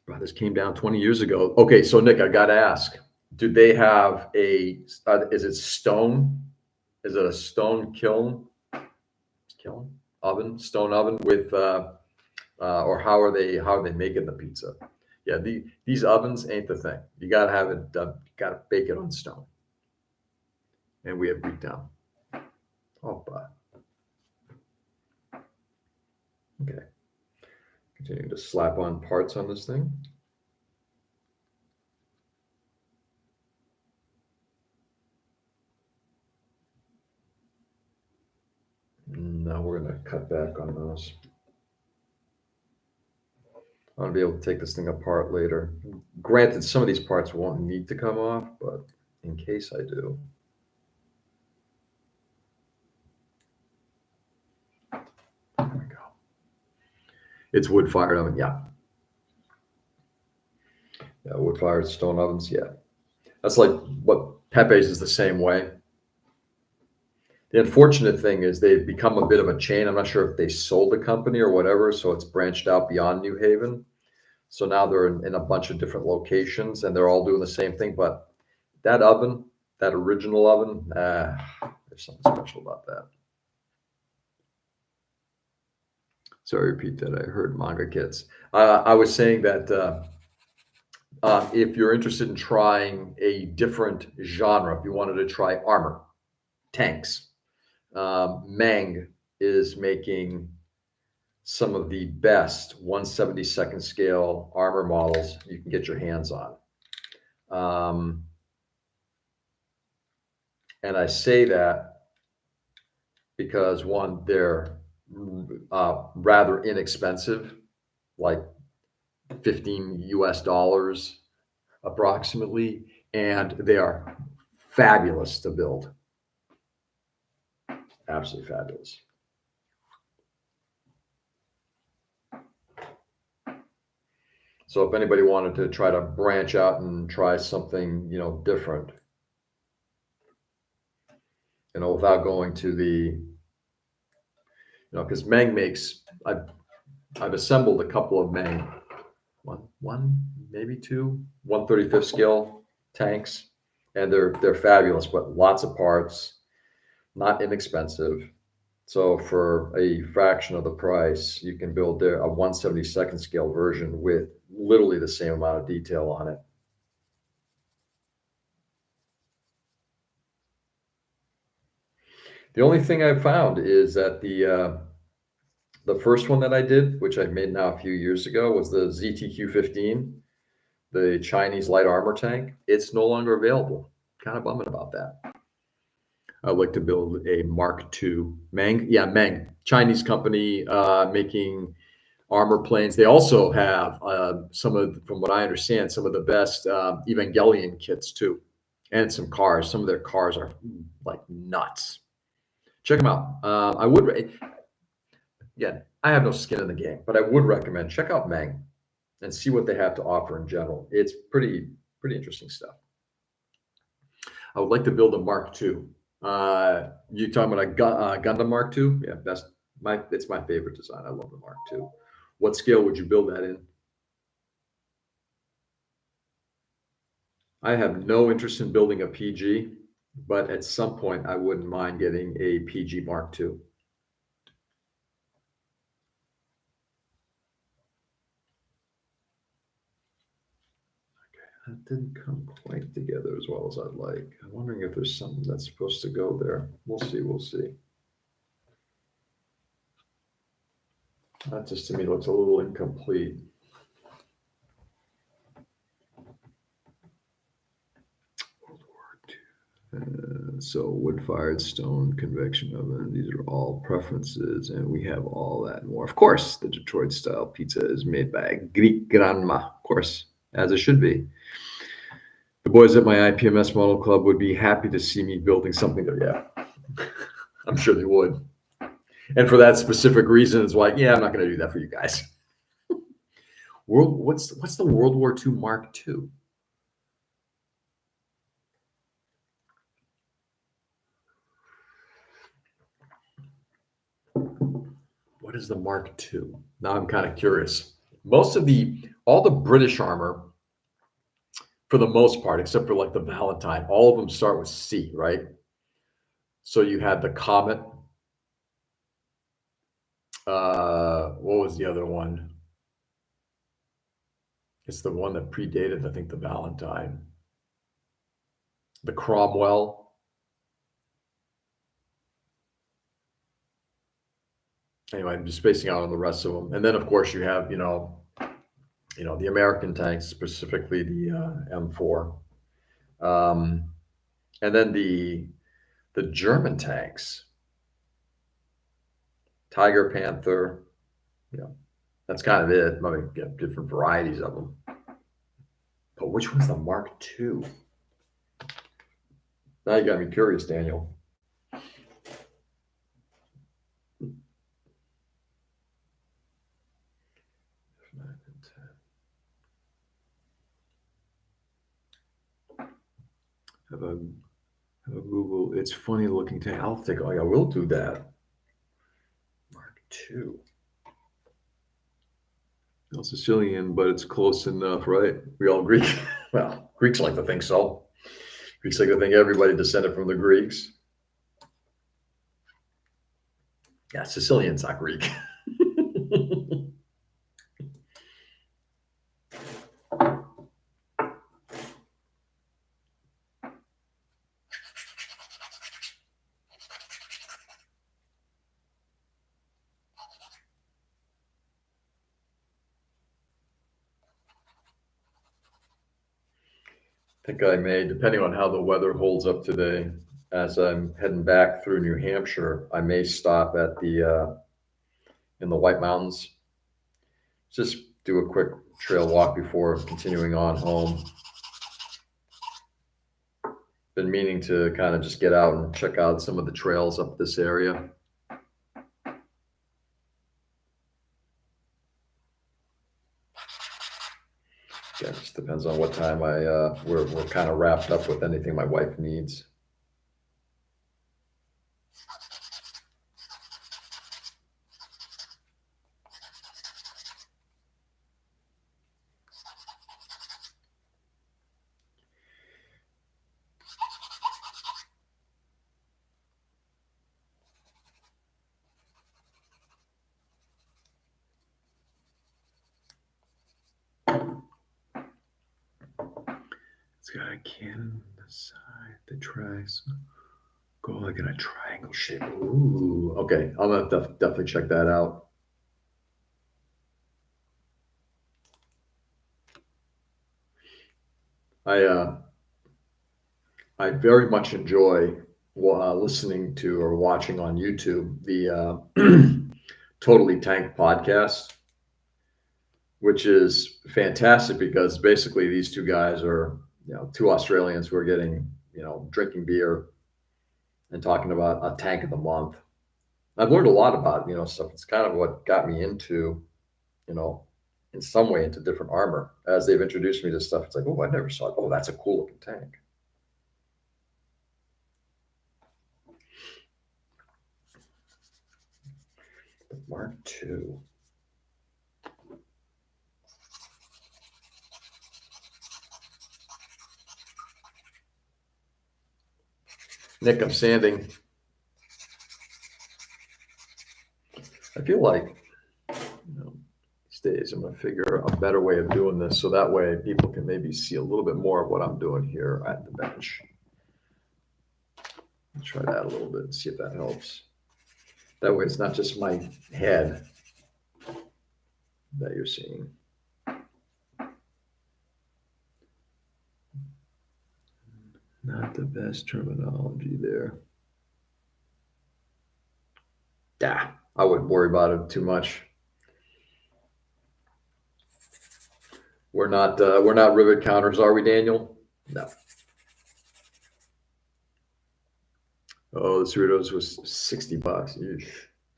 Wow, this came down 20 years ago. Okay, so Nick, I got to ask, do they have is it stone? Is it a stone kiln oven, stone oven with, or how are they making the pizza? Yeah, these ovens ain't the thing. You got to have it done. You got to bake it on stone. And we have beat down. Oh, okay. Continuing to slap on parts on this thing. No, we're going to cut back on those. I want to be able to take this thing apart later. Granted, some of these parts won't need to come off, but in case I do. There we go. It's wood-fired oven, yeah. Yeah, wood-fired stone ovens, yeah. That's like what Pepe's is the same way. The unfortunate thing is they've become a bit of a chain. I'm not sure if they sold the company or whatever, so it's branched out beyond New Haven. So now they're in a bunch of different locations and they're all doing the same thing. But that oven, that original oven, there's something special about that. Sorry, repeat that. I heard manga kits. I was saying that if you're interested in trying a different genre, if you wanted to try armor, tanks, Mang is making some of the best 1/72nd scale armor models you can get your hands on. And I say that because one, they're rather inexpensive, like 15 US dollars approximately, and they are fabulous to build. Absolutely fabulous. So if anybody wanted to try to branch out and try something, different, without going to the, because Meng makes, I've assembled a couple of Meng, one, maybe two, 1/35th scale tanks, and they're fabulous, but lots of parts, not inexpensive. So for a fraction of the price, you can build a 1/72nd scale version with literally the same amount of detail on it. The only thing I've found is that the first one that I did, which I made now a few years ago, was the ZTQ-15, the Chinese light armor tank. It's no longer available. Kind of bumming about that. I'd like to build a Mark II Meng. Yeah, Meng, Chinese company making armor planes. They also have from what I understand, some of the best Evangelion kits too, and some cars. Some of their cars are like nuts. Check them out. I would, again, I have no skin in the game, but I would recommend check out Meng and see what they have to offer in general. It's pretty interesting stuff. I would like to build a Mark II. You talking about a Gundam Mark II? Yeah, it's my favorite design. I love the Mark II. What scale would you build that in? I have no interest in building a PG, but at some point I wouldn't mind getting a PG Mark II. That didn't come quite together as well as I'd like. I'm wondering if there's something that's supposed to go there. We'll see. We'll see. That just to me looks a little incomplete. World War II. So wood-fired stone convection oven. These are all preferences, and we have all that and more. Of course, the Detroit-style pizza is made by a Greek grandma. Of course, as it should be. The boys at my IPMS model club would be happy to see me building something there. Yeah, I'm sure they would. And for that specific reason, it's like, yeah, I'm not going to do that for you guys. What's the World War II Mark II? What is the Mark II? Now I'm kind of curious. All the British armor, for the most part, except for like the Valentine, all of them start with C, right? So you had the Comet. What was the other one? It's the one that predated, I think, the Valentine. The Cromwell. Anyway, I'm just spacing out on the rest of them. And then, of course, you have, the American tanks, specifically the M4. And then the German tanks, Tiger, Panther, that's kind of it. I mean, get different varieties of them. But which one's the Mark II? Now you got me curious, Daniel. Have a Google. It's funny looking tank. I'll think. Oh yeah, we'll do that. Mark II. No Sicilian, but it's close enough, right? We all Greek. Well, Greeks like to think so. Greeks like to think everybody descended from the Greeks. Yeah, Sicilian's not Greek. I think I may, depending on how the weather holds up today, as I'm heading back through New Hampshire, I may stop at in the White Mountains. Just do a quick trail walk before continuing on home. Been meaning to kind of just get out and check out some of the trails up this area. Yeah, it just depends on what time we're kind of wrapped up with anything my wife needs. It's got a cannon on the side that tries go like in a triangle shape. Ooh, okay. I'm gonna definitely check that out. I very much enjoy listening to or watching on YouTube the Totally Tank podcast, which is fantastic because basically these two guys are, two Australians who are getting, drinking beer and talking about a tank of the month. I've learned a lot about, stuff. It's kind of what got me into, in some way into different armor. As they've introduced me to stuff, it's like, oh, I never saw it. Oh, that's a cool looking tank. The Mark II. Nick, I'm sanding. I feel like, these days I'm going to figure a better way of doing this so that way people can maybe see a little bit more of what I'm doing here at the bench. I'll try that a little bit and see if that helps. That way it's not just my head that you're seeing. Not the best terminology there. Yeah, I wouldn't worry about it too much. We're not rivet counters, are we, Daniel? No. Oh, the Cerritos was $60. Eesh.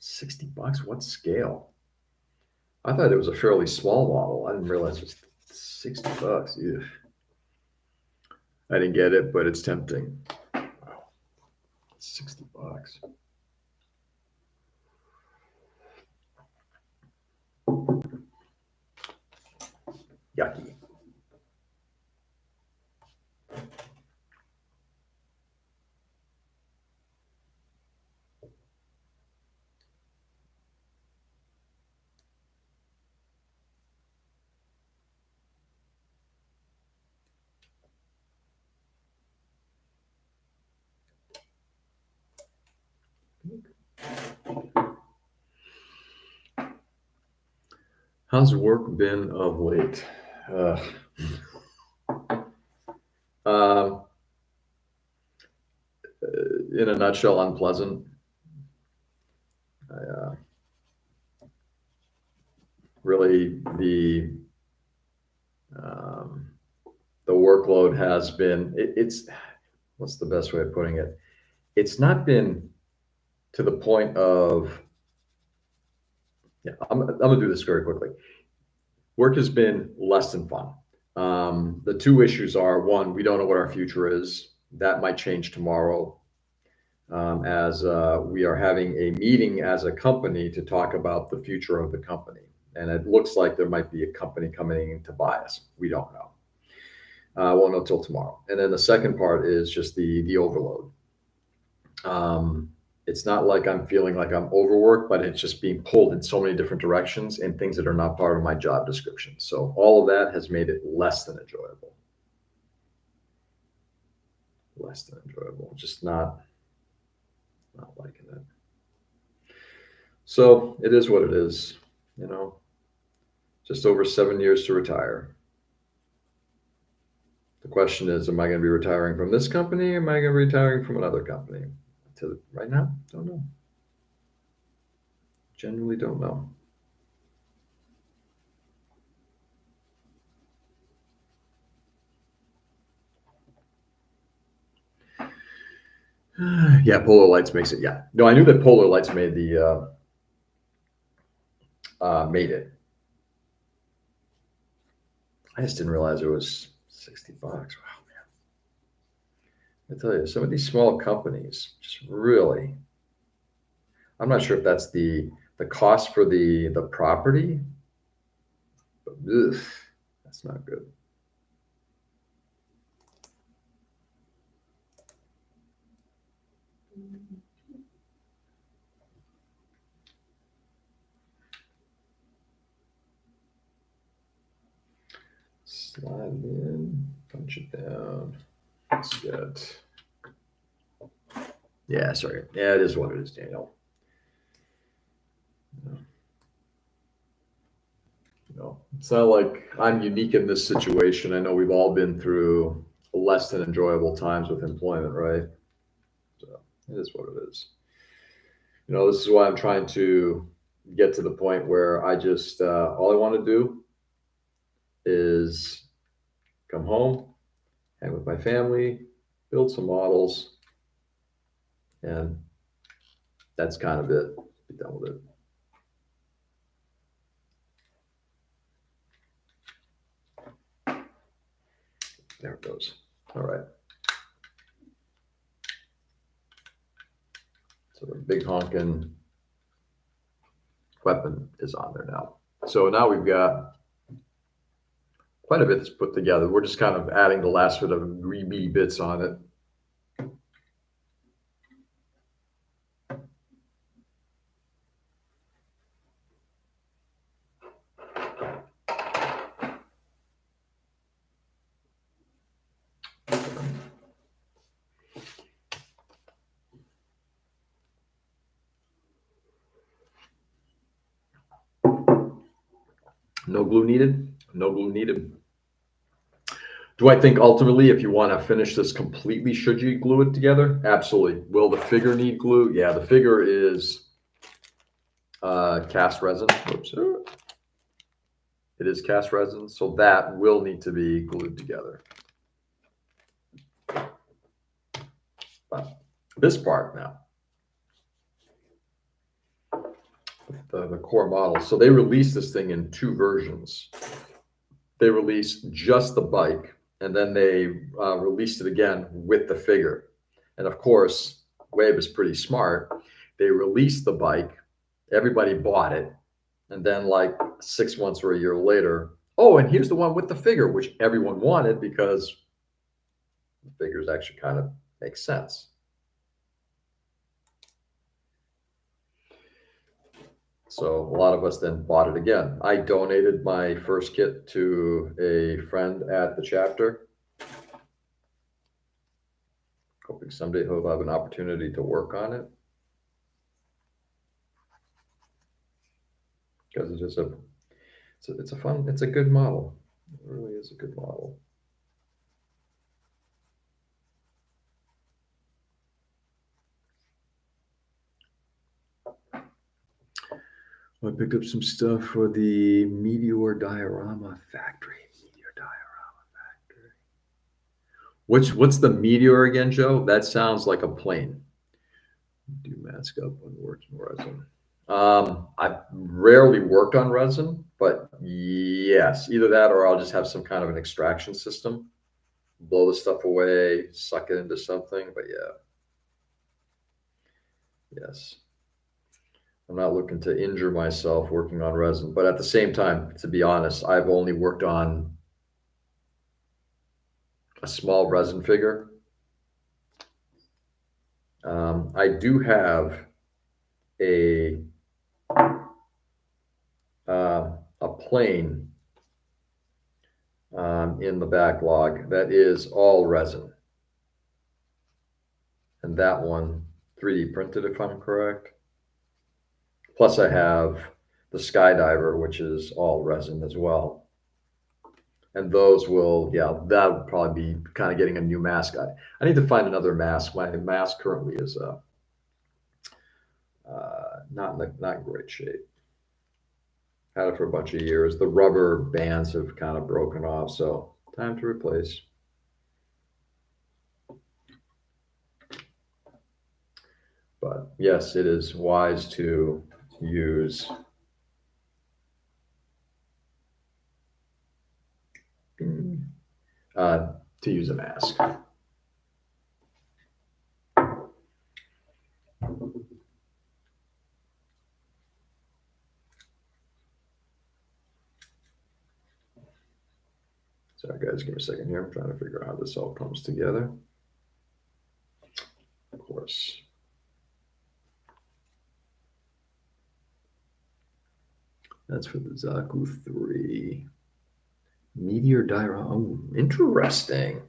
$60? What scale? I thought it was a fairly small model. I didn't realize it was $60. Eesh. I didn't get it, but it's tempting. Wow. $60. Yucky. How's work been of late? Um, in a nutshell, unpleasant. Really, the workload has been. It's what's the best way of putting it? It's not been to the point of. Yeah, I'm gonna do this very quickly. Work has been less than fun. The two issues are one, we don't know what our future is. That might change tomorrow. As we are having a meeting as a company to talk about the future of the company. And it looks like there might be a company coming in to buy us. We don't know. Won't know till tomorrow. And then the second part is just the overload. It's not like I'm feeling like I'm overworked, but it's just being pulled in so many different directions and things that are not part of my job description. So all of that has made it less than enjoyable. Less than enjoyable. Just not liking it. So it is what it is, just over 7 years to retire. The question is, am I going to be retiring from this company? Or am I going to be retiring from another company? Right now, don't know. Genuinely don't know. Yeah, Polar Lights makes it. Yeah, no, I knew that Polar Lights made made it. I just didn't realize it was $60. Wow, man! I tell you, some of these small companies just really. I'm not sure if that's the cost for the property, but ugh, that's not good. Slide it in, punch it down. Let's get. Yeah, sorry. Yeah, it is what it is, Daniel. It's not like I'm unique in this situation. I know we've all been through less than enjoyable times with employment, right? So it is what it is. This is why I'm trying to get to the point where I just all I want to do is come home, hang with my family, build some models, and that's kind of it. Be done with it. There it goes. All right. So the big honking weapon is on there now. So now we've got quite a bit that's put together. We're just kind of adding the last bit of greeby bits on it. No glue needed. No glue needed. Do I think ultimately, if you want to finish this completely, should you glue it together? Absolutely. Will the figure need glue? Yeah, the figure is cast resin. Oops. It is cast resin, so that will need to be glued together. But this part now, the core model. So they released this thing in two versions. They released just the bike, and then they released it again with the figure. And of course, Wave is pretty smart. They released the bike, everybody bought it, and then like 6 months or a year later, oh, and here's the one with the figure, which everyone wanted because the figures actually kind of make sense. So a lot of us then bought it again. I donated my first kit to a friend at the chapter, hoping someday he'll have an opportunity to work on it. Because it's just it's a good model. It really is a good model. I picked up some stuff for the Meteor Diorama Factory. Meteor Diorama Factory. What's the Meteor again, Joe? That sounds like a plane. Do mask up on working resin. I've rarely worked on resin, but yes, either that or I'll just have some kind of an extraction system, blow the stuff away, suck it into something. But yeah, yes. I'm not looking to injure myself working on resin, but at the same time, to be honest, I've only worked on a small resin figure. I do have a plane in the backlog that is all resin, and that one 3D printed, if I'm correct. Plus, I have the Skydiver, which is all resin as well. And those will, yeah, that would probably be kind of getting a new mask. I need to find another mask. My mask currently is not in great shape. Had it for a bunch of years. The rubber bands have kind of broken off, so time to replace. But yes, it is wise to use a mask. Sorry, guys, give me a second here. I'm trying to figure out how this all comes together. Of course. That's for the Zaku 3. Meteor Diorama. Oh, interesting.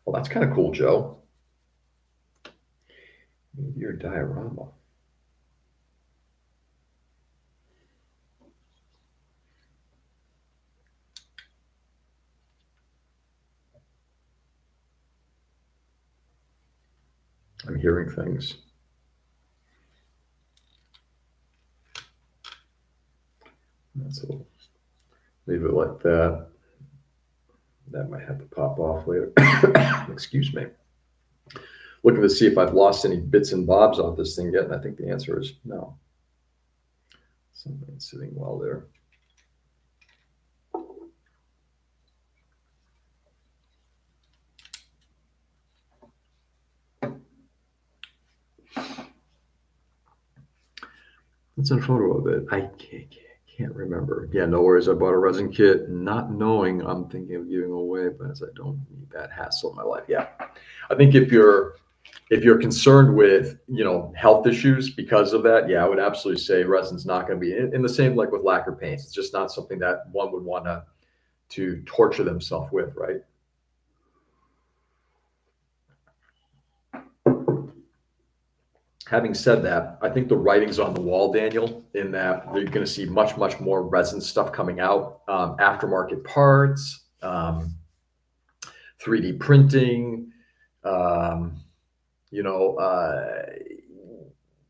Well, that's kind of cool, Joe. Meteor Diorama. I'm hearing things. So leave it like that. That might have to pop off later. Excuse me. Looking to see if I've lost any bits and bobs off this thing yet, and I think the answer is no. Something's sitting well there. That's a photo of it. I can't remember. Yeah, no worries. I bought a resin kit, not knowing I'm thinking of giving away, but as I don't need that hassle in my life. Yeah, I think if you're concerned with health issues because of that, yeah, I would absolutely say resin's not going to be in the same like with lacquer paints. It's just not something that one would want to torture themselves with, right? Having said that, I think the writing's on the wall, Daniel, in that you're going to see much, much more resin stuff coming out, aftermarket parts, 3D printing, um, you know,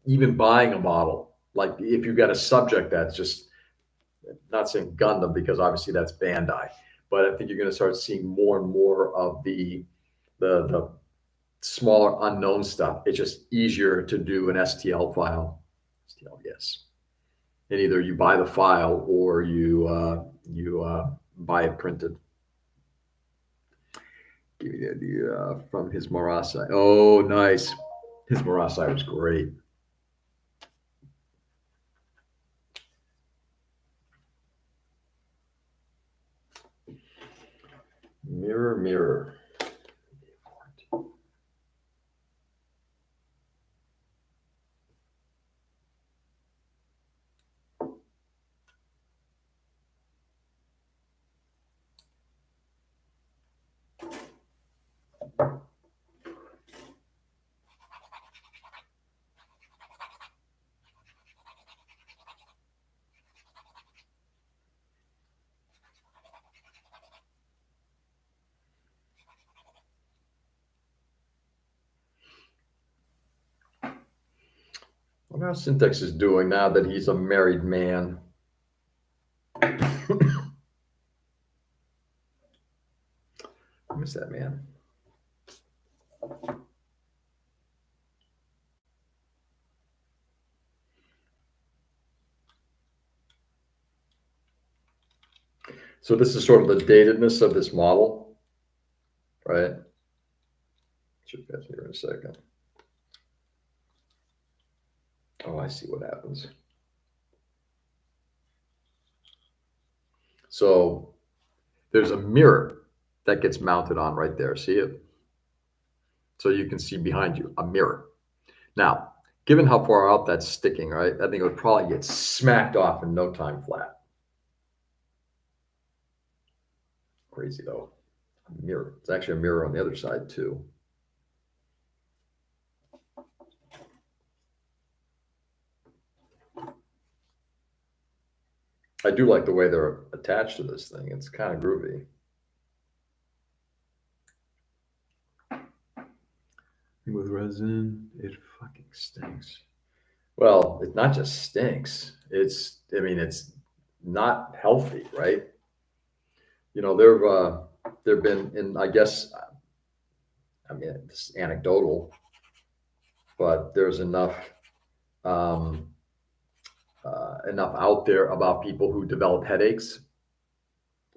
even buying a model. Like if you've got a subject that's just, not saying Gundam because obviously that's Bandai, but I think you're going to start seeing more and more of the smaller unknown stuff. It's just easier to do an STL file. STL, yes. And either you buy the file or you buy it printed. Give you the idea from his Marasai. Oh, nice. His Marasai was great. Mirror, mirror. What how Syntax is doing now that he's a married man. I miss that man. So this is sort of the datedness of this model, right? Should get here in a second. Oh, I see what happens. So there's a mirror that gets mounted on right there. See it? So you can see behind you a mirror. Now, given how far out that's sticking, right? I think it would probably get smacked off in no time flat. Crazy though. A mirror. It's actually a mirror on the other side too. I do like the way they're attached to this thing. It's kind of groovy. With resin, it fucking stinks. Well, it not just stinks. I mean, it's not healthy, right? You know, there've been, and I guess, I mean, it's anecdotal, but there's um, enough out there about people who develop headaches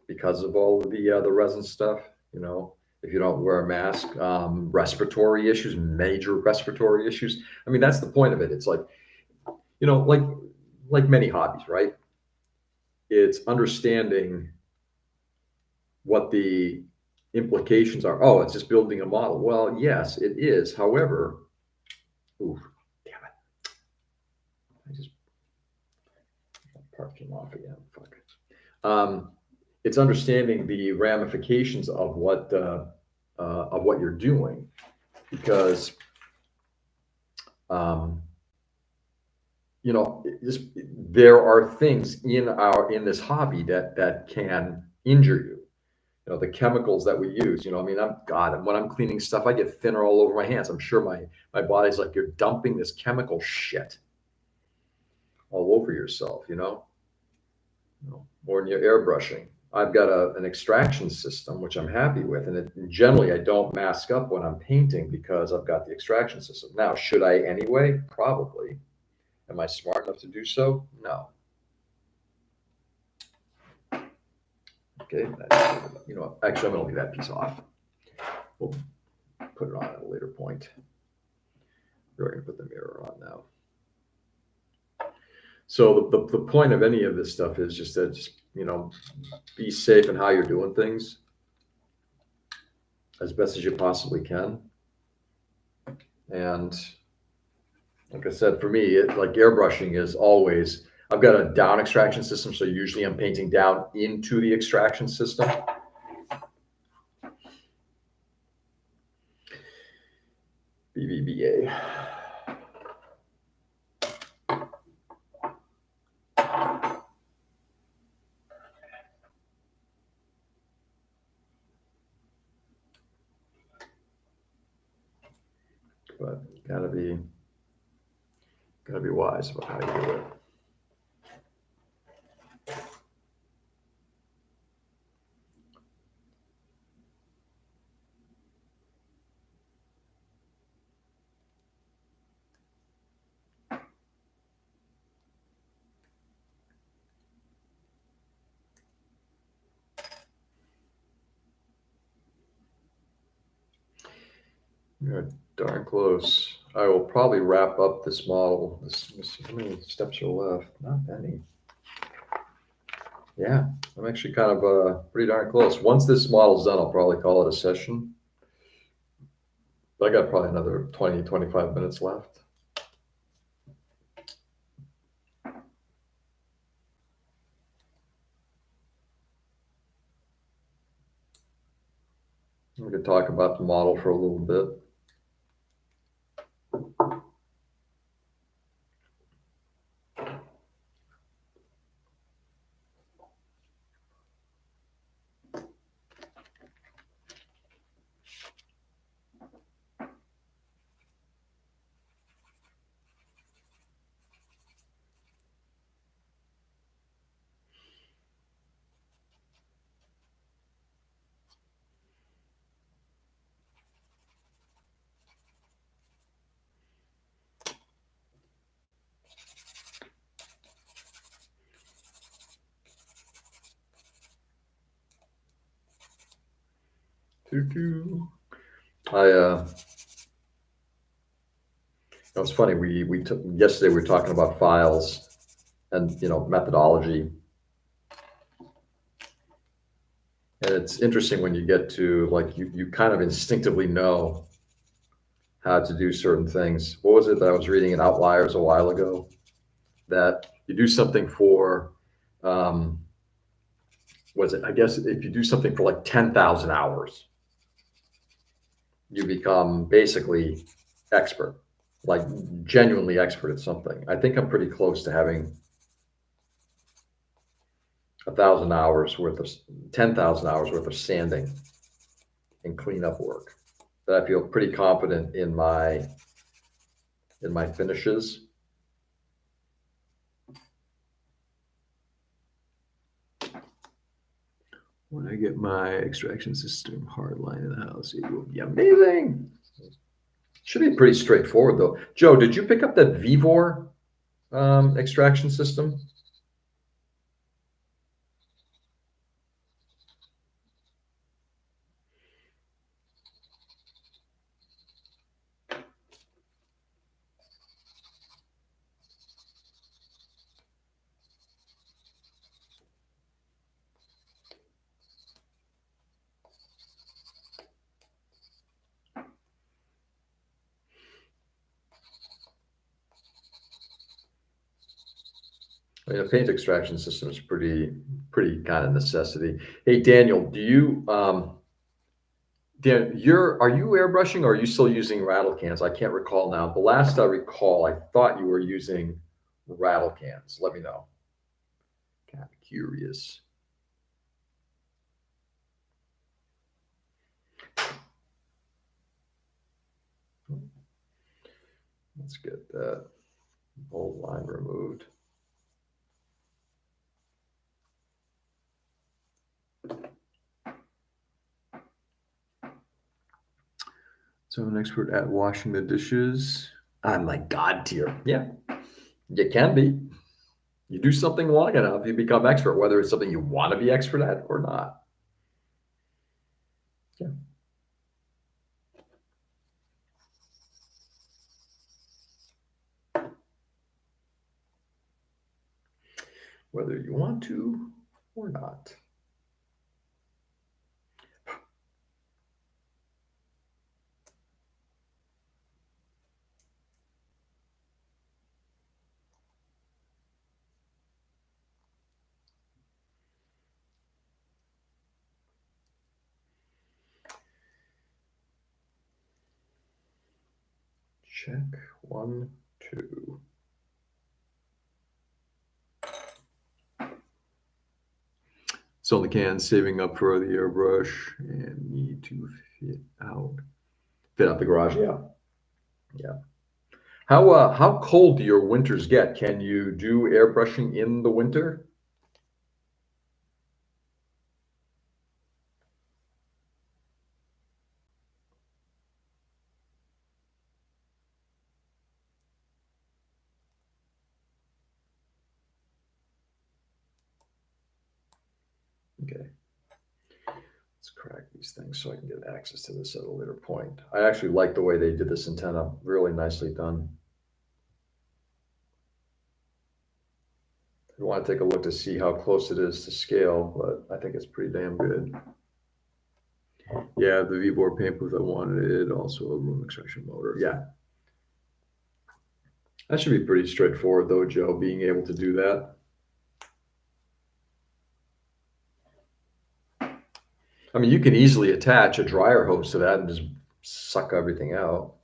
because of all of the resin stuff. You know, if you don't wear a mask, respiratory issues, major respiratory issues. I mean, that's the point of it. It's like, you know, like many hobbies, right? It's understanding what the implications are. Oh, it's just building a model. Well, yes, it is. However, ooh, damn it. I just part came off again. Fuck. It's understanding the ramifications of what you're doing, because um, you know, just there are things in this hobby that can injure you. You know, the chemicals that we use. You know, I mean, when I'm cleaning stuff, I get thinner all over my hands. I'm sure my body's like, you're dumping this chemical shit all over yourself. Or when you're airbrushing. I've got an extraction system, which I'm happy with. And generally, I don't mask up when I'm painting because I've got the extraction system. Now, should I anyway? Probably. Am I smart enough to do so? No. Okay. Actually, I'm going to leave that piece off. We'll put it on at a later point. We're going to put the mirror on now. So the point of any of this stuff is just that, be safe in how you're doing things as best as you possibly can. And like I said, for me, like airbrushing is always, I've got a down extraction system. So usually I'm painting down into the extraction system. BBBA. Gotta be wise about how you do it. You're darn close. I will probably wrap up this model. Let's see how many steps are left. Not many. Yeah, I'm actually kind of pretty darn close. Once this model's done, I'll probably call it a session. But I got probably another 20, 25 minutes left. We could talk about the model for a little bit. It was funny. We took yesterday. We were talking about files and methodology, and it's interesting when you get to like you kind of instinctively know how to do certain things. What was it that I was reading in Outliers a while ago? That you do something for, was it? I guess if you do something for like 10,000 hours, you become basically expert, like genuinely expert at something. I think I'm pretty close to having 1,000 hours worth of 10,000 hours worth of sanding and cleanup work. That I feel pretty confident in my finishes. When I get my extraction system hardline in the house, it will be amazing. Should be pretty straightforward though. Joe, did you pick up that Vivor extraction system? I mean, a paint extraction system is pretty kind of necessity. Hey, Daniel, do you Dan, are you airbrushing or are you still using rattle cans? I can't recall now. The last I recall, I thought you were using rattle cans. Let me know. Kind of curious. Let's get that old line removed. So I'm an expert at washing the dishes. I'm like God tier. Yeah, you can be. You do something long enough, you become expert, whether it's something you want to be expert at or not. Yeah. Whether you want to or not. Check 1, 2. So the can saving up for the airbrush and need to fit out the garage. Yeah. How cold do your winters get? Can you do airbrushing in the winter? Okay, let's crack these things so I can get access to this at a later point. I actually like the way they did this antenna. Really nicely done. I want to take a look to see how close it is to scale, but I think it's pretty damn good. Yeah, the V-board paint booth I wanted, also a room extraction motor. Yeah, that should be pretty straightforward though, Joe, being able to do that. I mean, you can easily attach a dryer hose to that and just suck everything out.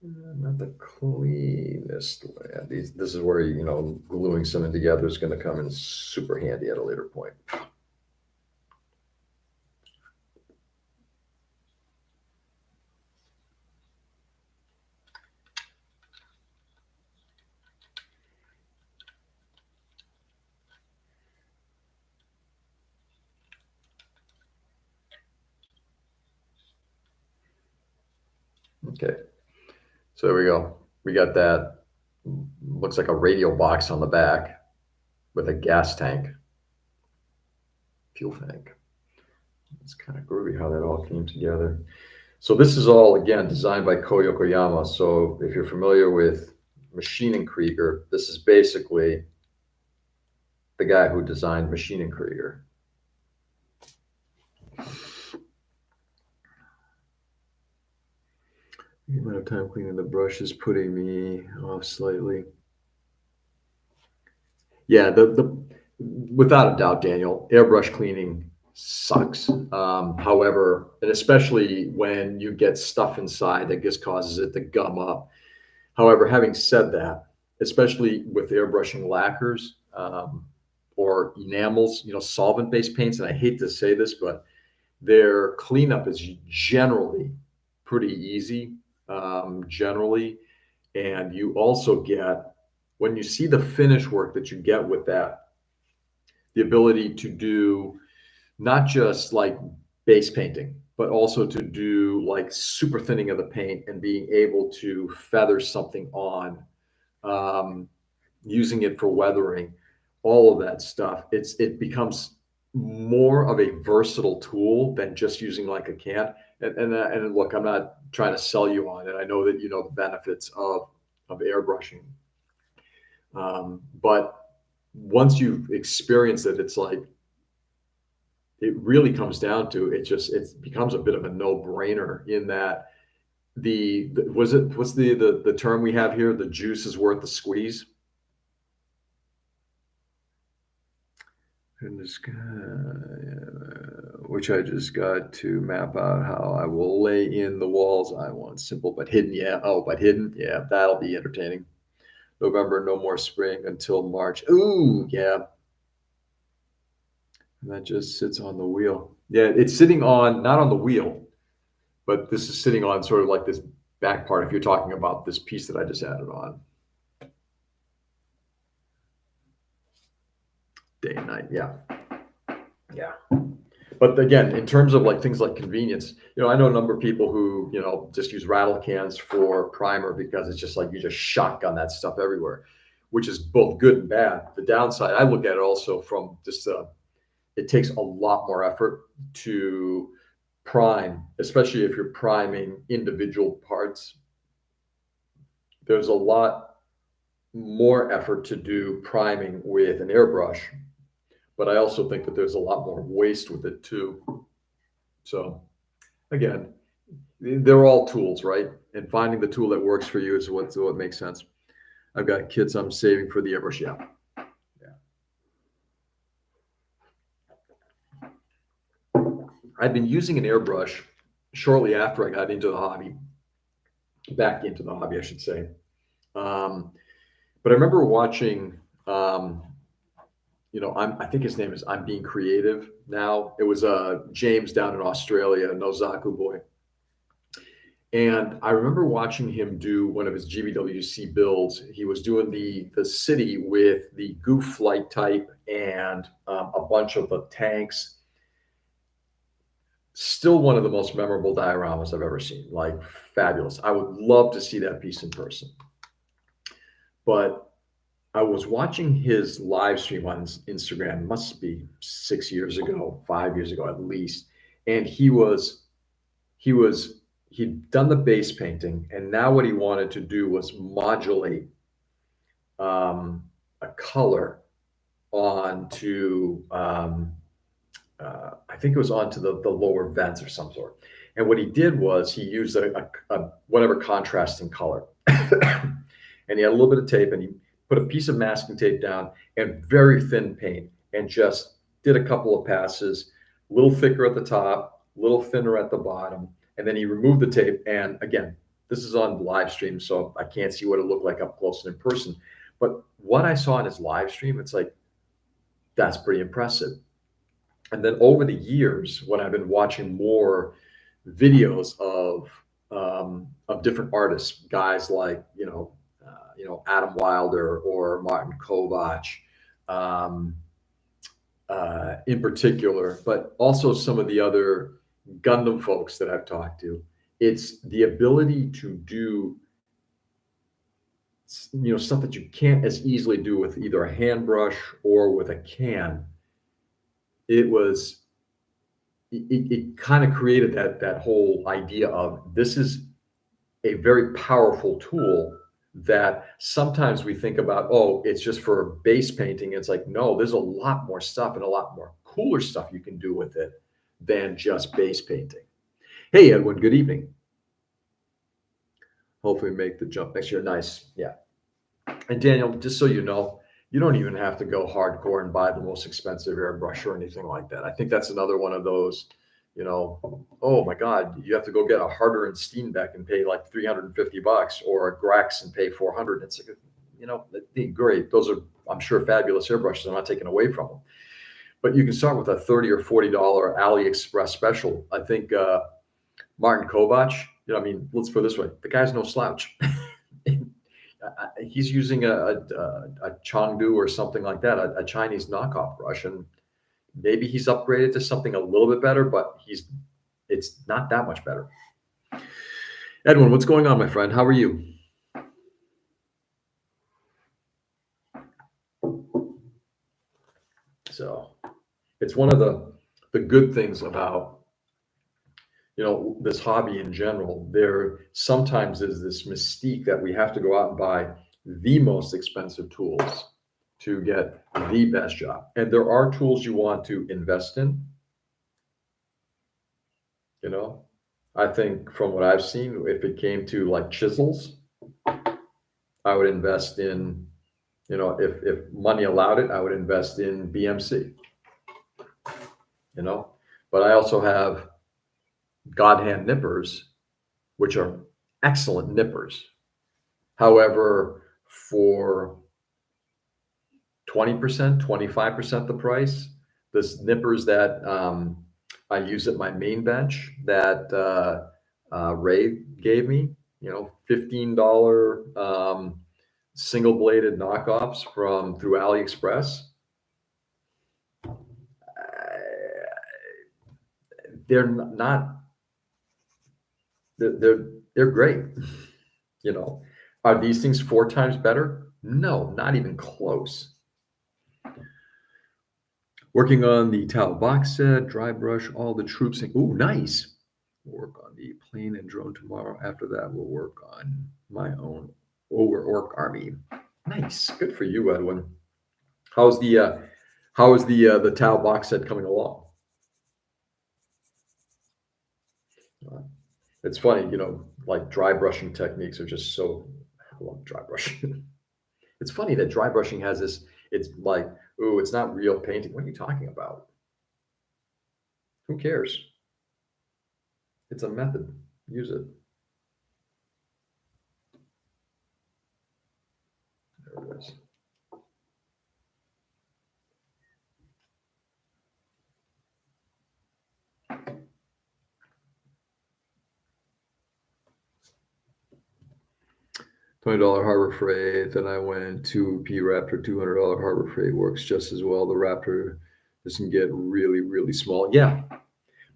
Not the cleanest way. This is where, gluing something together is going to come in super handy at a later point. Okay, so there we go. We got that. Looks like a radio box on the back with a gas tank, fuel tank. It's kind of groovy how that all came together. So this is all, again, designed by Ko Yokoyama. So if you're familiar with Machine and Krieger, this is basically the guy who designed Machine and Krieger. The amount of time cleaning the brush is putting me off slightly. Yeah, the without a doubt, Daniel, airbrush cleaning sucks. However, and especially when you get stuff inside that just causes it to gum up. However, having said that, especially with airbrushing lacquers or enamels, solvent-based paints, and I hate to say this, but their cleanup is generally pretty easy, generally. And you also get, when you see the finish work that you get with that, the ability to do not just like base painting, but also to do like super thinning of the paint and being able to feather something on, using it for weathering, all of that stuff. It becomes more of a versatile tool than just using like a can. And look, I'm not trying to sell you on it. I know that you know the benefits of airbrushing, but once you've experienced it, it's like it really comes down to it becomes a bit of a no-brainer in that what's the term we have here? The juice is worth the squeeze. In the sky, which I just got to map out how I will lay in the walls. I want simple but hidden. Yeah. Oh, but hidden. Yeah, that'll be entertaining. November, no more spring until March. Ooh, yeah. And that just sits on the wheel. Yeah, it's sitting on, not on the wheel, but this is sitting on sort of like this back part. If you're talking about this piece that I just added on. Day and night. Yeah. Yeah. But again, in terms of like things like convenience, I know a number of people who, just use rattle cans for primer because it's just like you just shotgun that stuff everywhere, which is both good and bad. The downside, I look at it also from just, it takes a lot more effort to prime, especially if you're priming individual parts. There's a lot more effort to do priming with an airbrush, but I also think that there's a lot more waste with it too. So again, they're all tools, right? And finding the tool that works for you is what makes sense. I've got kits I'm saving for the airbrush. Yeah. I've been using an airbrush shortly after I got into the hobby, back into the hobby, I should say. But I remember watching I think his name is I'm Being Creative now. It was James down in Australia, Nozaku boy. And I remember watching him do one of his GBWC builds. He was doing the city with the goof flight type and a bunch of the tanks. Still one of the most memorable dioramas I've ever seen. Like fabulous. I would love to see that piece in person. But I was watching his live stream on Instagram, must be 6 years ago, 5 years ago at least. And he was he'd done the base painting, and now what he wanted to do was modulate a color onto I think it was onto the lower vents or some sort. And what he did was he used a whatever contrasting color, and he had a little bit of tape, and he put a piece of masking tape down and very thin paint, and just did a couple of passes, a little thicker at the top, a little thinner at the bottom, and then he removed the tape. And again, this is on live stream, so I can't see what it looked like up close and in person. But what I saw in his live stream, it's like that's pretty impressive. And then over the years, when I've been watching more videos of different artists, guys like Adam Wilder or Martin Kovach, um, in particular, but also some of the other Gundam folks that I've talked to. It's the ability to do stuff that you can't as easily do with either a hand brush or with a can. It kind of created that whole idea of this is a very powerful tool that sometimes we think about, oh, it's just for base painting. It's like, no, there's a lot more stuff and a lot more cooler stuff you can do with it than just base painting. Hey, Edwin, good evening. Hopefully make the jump next year. Nice. Yeah. And Daniel, just so you don't even have to go hardcore and buy the most expensive airbrush or anything like that. I think that's another one of those, oh my God, you have to go get a Harder and Steenbeck and pay like $350, or a Grex and pay 400. It's like, great. Those are, I'm sure, fabulous airbrushes. I'm not taking away from them. But you can start with a $30 or $40 AliExpress special. I think Martin Kovach, let's put it this way: the guy's no slouch. He's using a Chengdu or something like that, a Chinese knockoff brush, and maybe he's upgraded to something a little bit better, but it's not that much better. Edwin, what's going on, my friend? How are you? So it's one of the good things about this hobby in general. There sometimes is this mystique that we have to go out and buy the most expensive tools to get the best job. And there are tools you want to invest in. I think from what I've seen, if it came to like chisels, I would invest in, if money allowed it, I would invest in BMC, but I also have God hand nippers, which are excellent nippers. However, for 20%, 25% the price, the nippers that I use at my main bench that Ray gave me, $15 single bladed knockoffs through AliExpress. They're not. They're great. Are these things 4 times better? No, not even close. Working on the towel box set, dry brush, all the troops. Ooh, nice. Work on the plane and drone tomorrow. After that, we'll work on my own orc army. Nice. Good for you, Edwin. How is the towel box set coming along? It's funny, like dry brushing techniques are just so. I love dry brushing. It's funny that dry brushing has this. It's like, ooh, it's not real painting. What are you talking about? Who cares? It's a method. Use it. There it is. $20 Harbor Freight. Then I went to P Raptor, $200 Harbor Freight works just as well. The Raptor doesn't get really, really small. Yeah.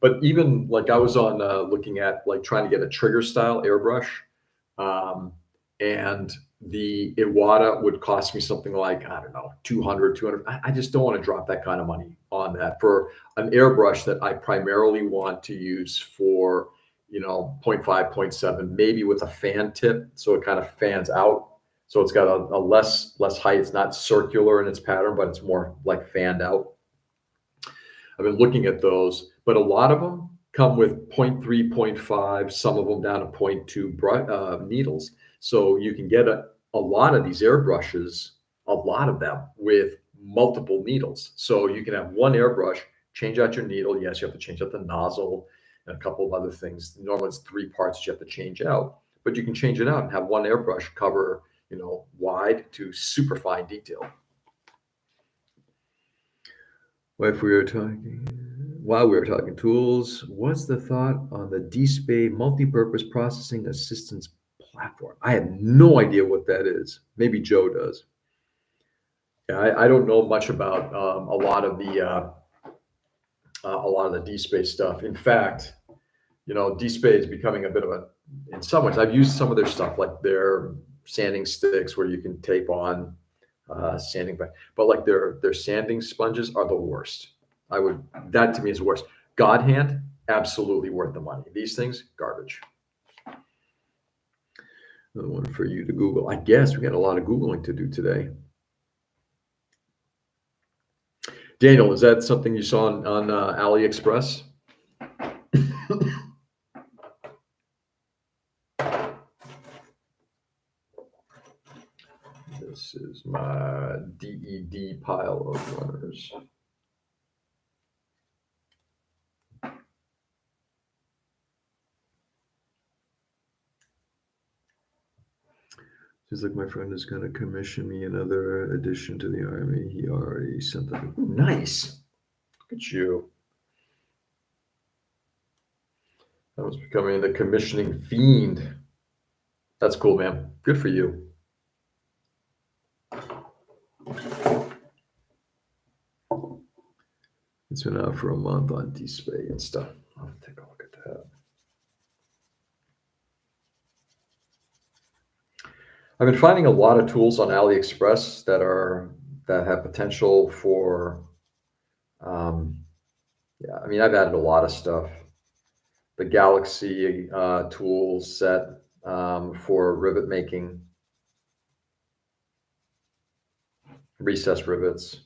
But even like I was on looking at like trying to get a trigger style airbrush. Um, and the Iwata would cost me something like, I don't know, 200. I just don't want to drop that kind of money on that for an airbrush that I primarily want to use for, you know, 0.5, 0.7, maybe with a fan tip. So it kind of fans out. So it's got a less height. It's not circular in its pattern, but it's more like fanned out. I've been looking at those, but a lot of them come with 0.3, 0.5, some of them down to 0.2 needles. So you can get a lot of these airbrushes, a lot of them with multiple needles. So you can have one airbrush, change out your needle. Yes, you have to change out the nozzle and a couple of other things. Normally it's 3 parts that you have to change out, but you can change it out and have one airbrush cover, you know, wide to super fine detail. If we were talking, while we were talking tools, what's the thought on the DSPay multi-purpose processing assistance platform? I have no idea what that is. Maybe Joe does. Yeah, I don't know much about a lot of the DSPay stuff. In fact, you know, DSPay is becoming a bit of a, in some ways, I've used some of their stuff, like their sanding sticks where you can tape on sanding back, but like their sanding sponges are the worst. That to me is the worst. God hand, absolutely worth the money. These things, garbage. Another one for you to Google. I guess we got a lot of Googling to do today. Daniel, is that something you saw on AliExpress? This is my DED pile of runners. Seems like my friend is going to commission me another addition to the army. He already sent them. Ooh, nice. Look at you. I was becoming the commissioning fiend. That's cool, man. Good for you. It's been out for a month on DSPay and stuff. I'll take a look at that. I've been finding a lot of tools on AliExpress that have potential for. Yeah, I mean, I've added a lot of stuff. The Galaxy tool set for rivet making, recessed rivets.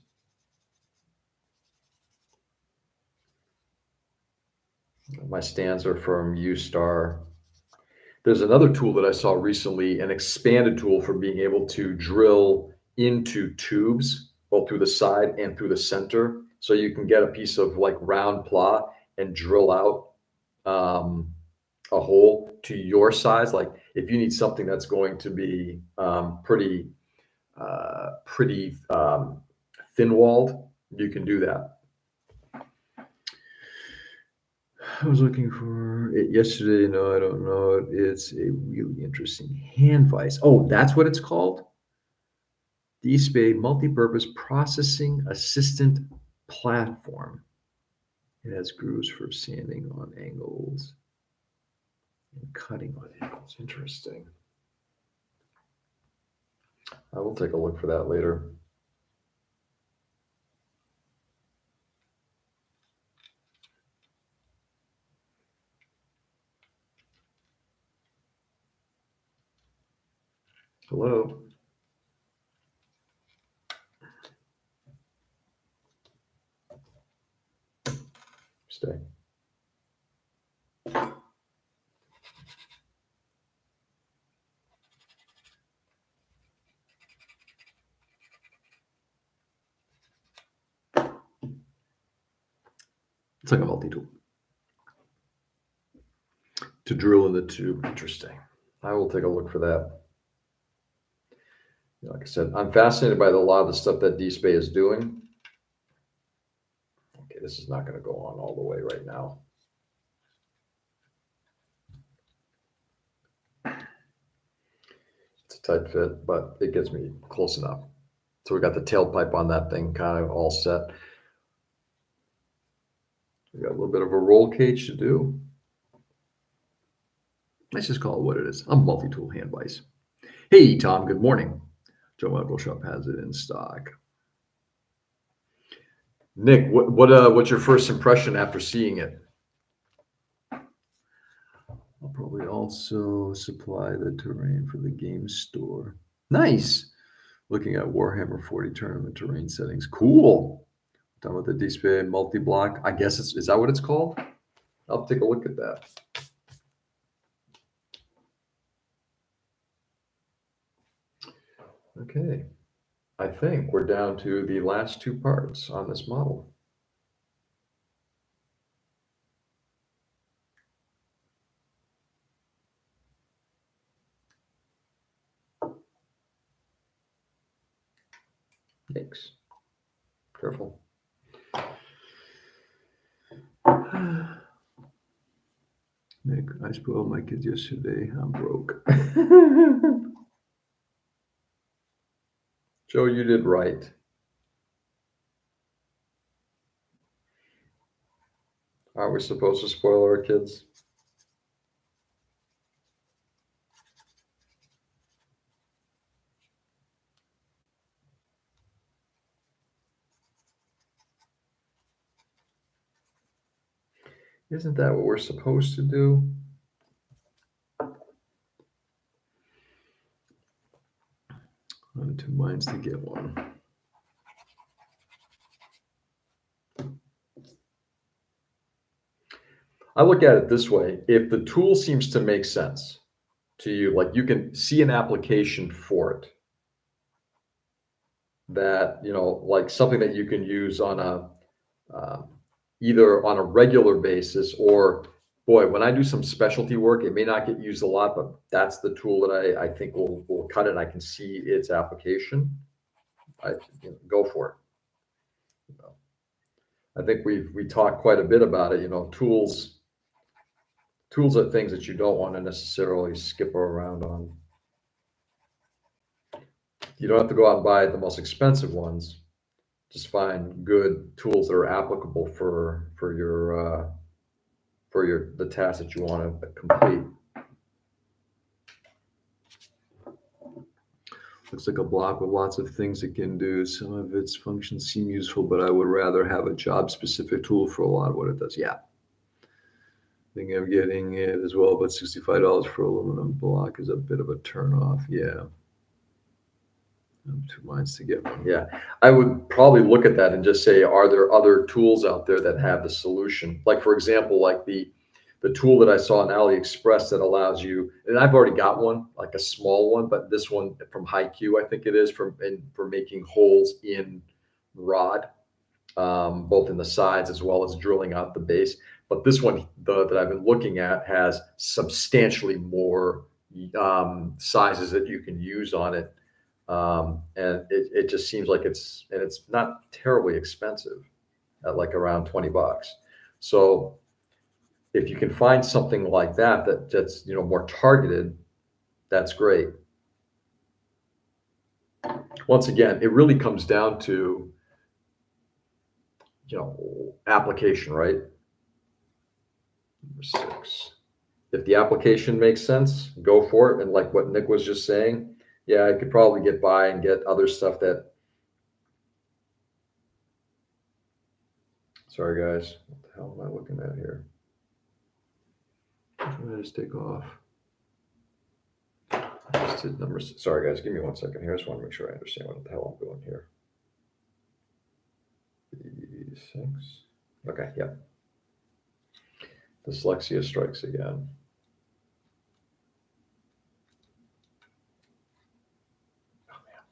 My stands are from U-Star. There's another tool that I saw recently, an expanded tool for being able to drill into tubes, both through the side and through the center. So you can get a piece of like round plat and drill out a hole to your size. Like if you need something that's going to be pretty thin-walled, you can do that. I was looking for it yesterday. No, I don't know it. It's a really interesting hand vise. Oh, that's what it's called? DSPay Multi-Purpose Processing Assistant Platform. It has grooves for sanding on angles and cutting on angles. Interesting. I will take a look for that later. Hello. Stay. It's like a multi-tool to drill in the tube. Interesting. I will take a look for that. Like I said, I'm fascinated by a lot of the stuff that DSPay is doing. Okay, this is not going to go on all the way right now. It's a tight fit, but it gets me close enough. So we got the tailpipe on that thing kind of all set. We got a little bit of a roll cage to do. Let's just call it what it is. A multi-tool hand vise. Hey, Tom, good morning. Joe Medical Shop has it in stock. Nick, what's your first impression after seeing it? I'll probably also supply the terrain for the game store. Nice. Looking at Warhammer 40 tournament terrain settings. Cool. Done with the display multi-block. I guess is that what it's called? I'll take a look at that. Okay. I think we're down to the last two parts on this model. Yikes. Careful. Nick, I spoiled my kids yesterday. I'm broke. Joe, you did right. Are we supposed to spoil our kids? Isn't that what we're supposed to do? On two minds to get one. I look at it this way. If the tool seems to make sense to you, like you can see an application for it, that, like something that you can use on a either on a regular basis or, boy, when I do some specialty work, it may not get used a lot, but that's the tool that I think will cut it. I can see its application. Go for it. I think we talked quite a bit about it. Tools are things that you don't want to necessarily skip around on. You don't have to go out and buy the most expensive ones. Just find good tools that are applicable for the task that you want to complete. Looks like a block with lots of things it can do. Some of its functions seem useful, but I would rather have a job-specific tool for a lot of what it does. Yeah. Think of getting it as well, but $65 for aluminum block is a bit of a turnoff. Yeah. Two minds to get one. Yeah. I would probably look at that and just say, are there other tools out there that have the solution? Like, for example, like the tool that I saw on AliExpress that allows you, and I've already got one, like a small one, but this one from HiQ, I think it is, for making holes in rod, both in the sides as well as drilling out the base. But this one that I've been looking at has substantially more sizes that you can use on it. And it just seems like it's not terribly expensive at like around $20. So if you can find something like that's more targeted, that's great. Once again, it really comes down to application, right? Number 6. If the application makes sense, go for it. And like what Nick was just saying, yeah, I could probably get by and get other stuff that. Sorry, guys. What the hell am I looking at here? Which one did I just take off? I just did numbers. Sorry, guys. Give me 1 second here. I just want to make sure I understand what the hell I'm doing here. 6. Okay, yeah. Dyslexia strikes again. Oh, man.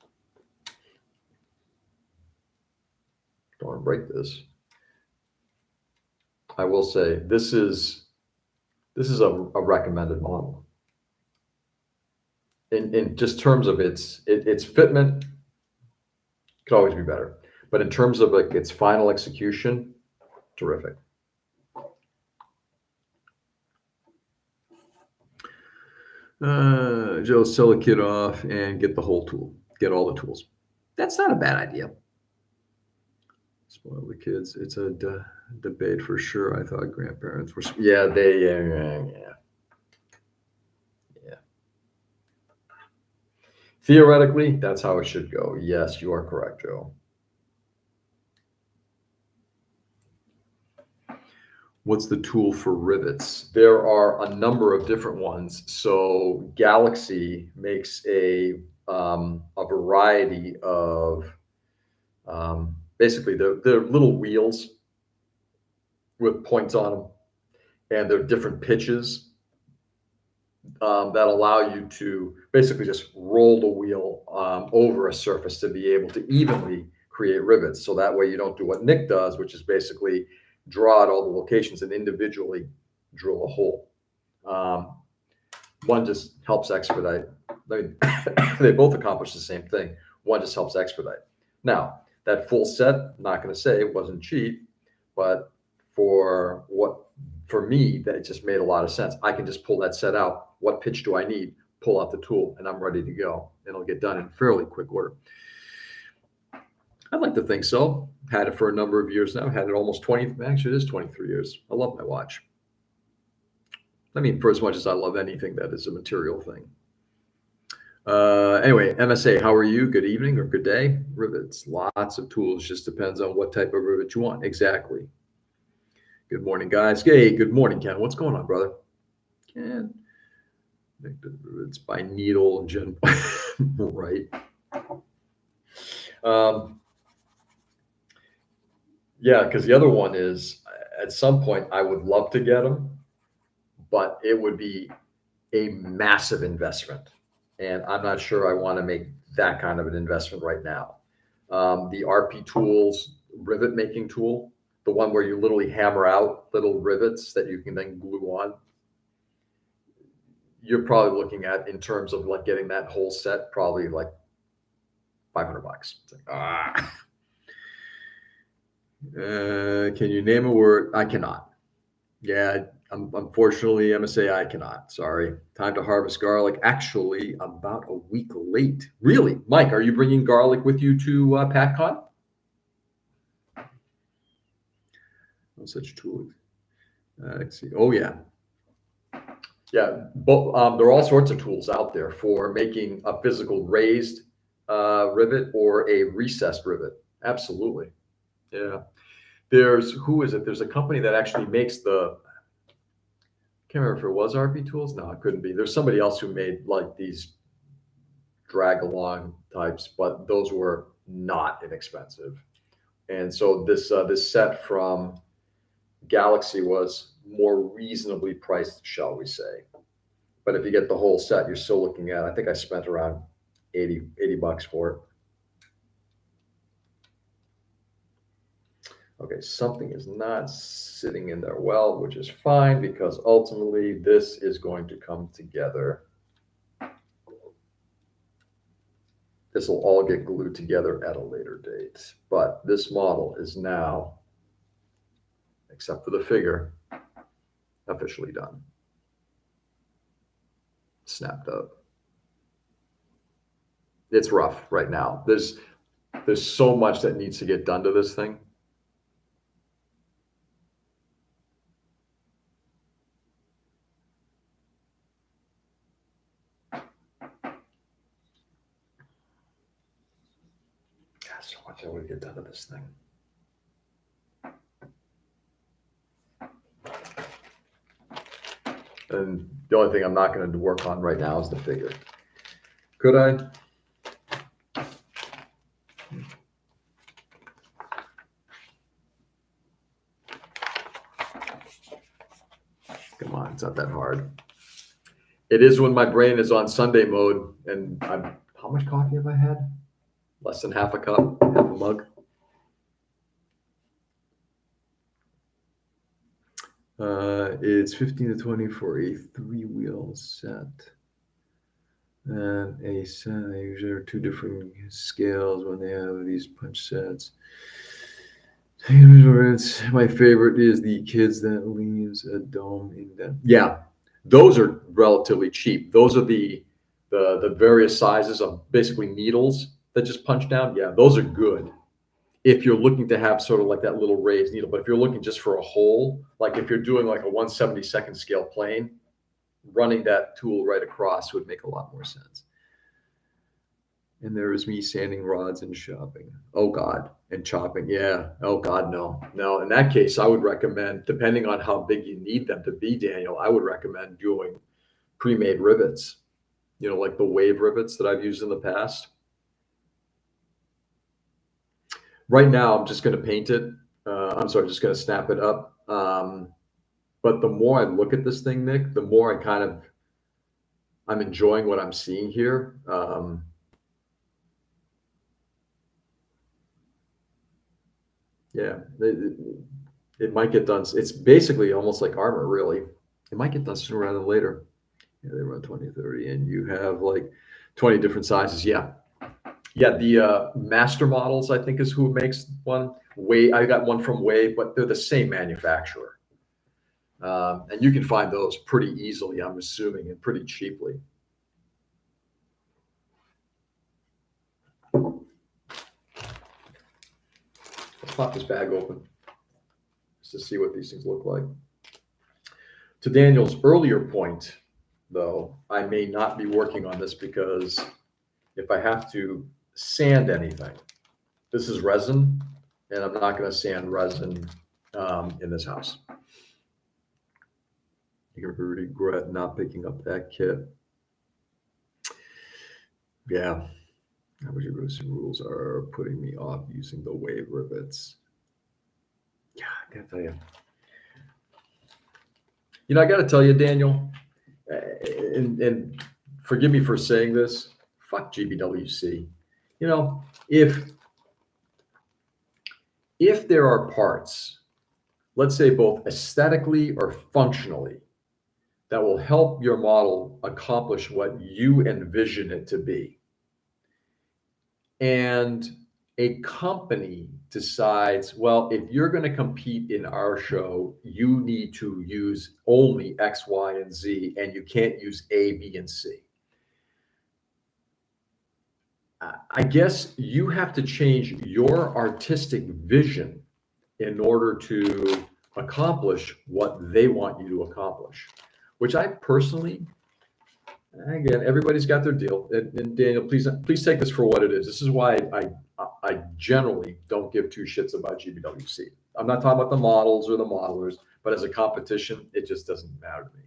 Don't want to break this. I will say this is a recommended model. In just terms of its fitment, could always be better. But in terms of like its final execution, terrific. Joe, sell a kid off and get the whole tool. Get all the tools. That's not a bad idea. Spoil the kids. It's a debate for sure. I thought grandparents were. Yeah, yeah. Theoretically, that's how it should go. Yes, you are correct, Joe. What's the tool for rivets? There are a number of different ones. So Galaxy makes a variety of basically they're little wheels with points on them, and they're different pitches that allow you to basically just roll the wheel over a surface to be able to evenly create rivets. So that way you don't do what Nick does, which is basically draw out all the locations and individually drill a hole. One just helps expedite. They both accomplish the same thing. One just helps expedite. Now, that full set, I'm not going to say it wasn't cheap, but for me, that just made a lot of sense. I can just pull that set out. What pitch do I need? Pull out the tool, and I'm ready to go. And it'll get done in fairly quick order. I'd like to think so. Had it for a number of years now. Had it almost 20. Actually, it is 23 years. I love my watch. I mean, for as much as I love anything that is a material thing. Anyway, MSA, how are you? Good evening or good day. Rivets, lots of tools. Just depends on what type of rivet you want. Exactly. Good morning, guys. Hey, good morning, Ken. What's going on, brother? Ken. It's by needle and gen. Right. Yeah, because the other one is at some point I would love to get them, but it would be a massive investment. And I'm not sure I want to make that kind of an investment right now. The RP Tools rivet making tool, the one where you literally hammer out little rivets that you can then glue on, you're probably looking at, in terms of like getting that whole set, probably like $500. It's like, can you name a word? I cannot. Yeah, unfortunately, MSA, I cannot. Sorry. Time to harvest garlic. Actually, about a week late. Really? Mike, are you bringing garlic with you to PATCon? No such tool. Let's see. Oh, yeah. Yeah, but there are all sorts of tools out there for making a physical raised rivet or a recessed rivet. Absolutely. Yeah. Who is it? There's a company that actually makes can't remember if it was RP Tools. No, it couldn't be. There's somebody else who made like these drag along types, but those were not inexpensive. And so this set from Galaxy was more reasonably priced, shall we say. But if you get the whole set, you're still looking at, I think I spent around $80 for it. Okay, something is not sitting in there well, which is fine because ultimately this is going to come together. This will all get glued together at a later date. But this model is now, except for the figure, officially done. Snapped up. It's rough right now. There's so much that needs to get done to this thing. So much that would get done to this thing. And the only thing I'm not going to work on right now is the figure. Could I? Come on, it's not that hard. It is when my brain is on Sunday mode, and how much coffee have I had? Less than half a cup, half a mug. It's 15 to 20 for a 3-wheel set. And a set, usually are 2 different scales when they have these punch sets. My favorite is the kids that leaves a dome in them. Yeah, Those are relatively cheap. Those are the various sizes of basically needles that just punch down. Yeah, those are good if you're looking to have sort of like that little raised needle. But if you're looking just for a hole, like if you're doing like a 1/72nd scale plane, running that tool right across would make a lot more sense. And there is me sanding rods and shopping. Oh God, and chopping. Yeah. Oh God, no, no. In that case, I would recommend, depending on how big you need them to be, Daniel, I would recommend doing pre-made rivets. You know, like the wave rivets that I've used in the past. Right now, I'm just going to paint it. I'm sorry, just going to snap it up. But the more I look at this thing, Nick, the more I'm enjoying what I'm seeing here. Yeah, it might get done. It's basically almost like armor, really. It might get done sooner rather than later. Yeah, they run 20, 30, and you have like 20 different sizes. Yeah. Yeah, the Master Models, I think, is who makes one. I got one from Wave, but they're the same manufacturer. And you can find those pretty easily, I'm assuming, and pretty cheaply. Let's pop this bag open just to see what these things look like. To Daniel's earlier point, though, I may not be working on this because if I have to sand anything, this is resin, and I'm not going to sand resin in this house. You're going to regret not picking up that kit. Yeah. Average roasting rules are putting me off using the wave rivets. Yeah, I gotta tell you. You know, I gotta tell you, Daniel, and forgive me for saying this, fuck GBWC. You know, if there are parts, let's say both aesthetically or functionally, that will help your model accomplish what you envision it to be, and a company decides, well, if you're going to compete in our show, you need to use only X, Y, and Z, and you can't use A, B, and C. I guess you have to change your artistic vision in order to accomplish what they want you to accomplish, which I personally, again, everybody's got their deal. And Daniel, please take this for what it is. This is why I generally don't give two shits about GBWC. I'm not talking about the models or the modelers, but as a competition, it just doesn't matter to me.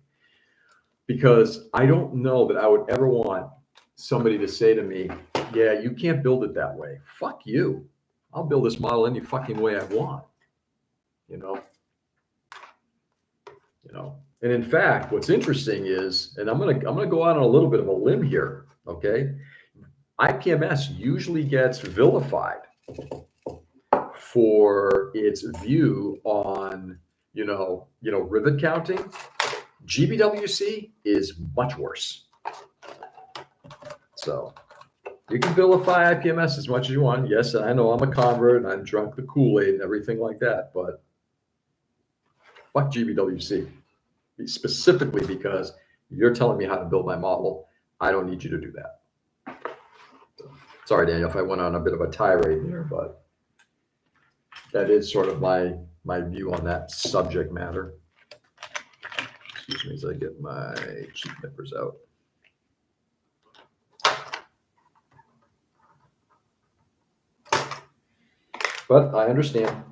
Because I don't know that I would ever want somebody to say to me, yeah, you can't build it that way. Fuck you. I'll build this model any fucking way I want. You know? And in fact, what's interesting is, and I'm gonna go out on a little bit of a limb here, okay? IPMS usually gets vilified for its view on, rivet counting. GBWC is much worse. So you can vilify IPMS as much as you want. Yes, I know I'm a convert and I've drunk the Kool-Aid and everything like that, but fuck GBWC. Specifically because you're telling me how to build my model. I don't need you to do that. Sorry, Daniel, if I went on a bit of a tirade there, but that is sort of my view on that subject matter. Excuse me as I get my cheek nippers out. But I understand.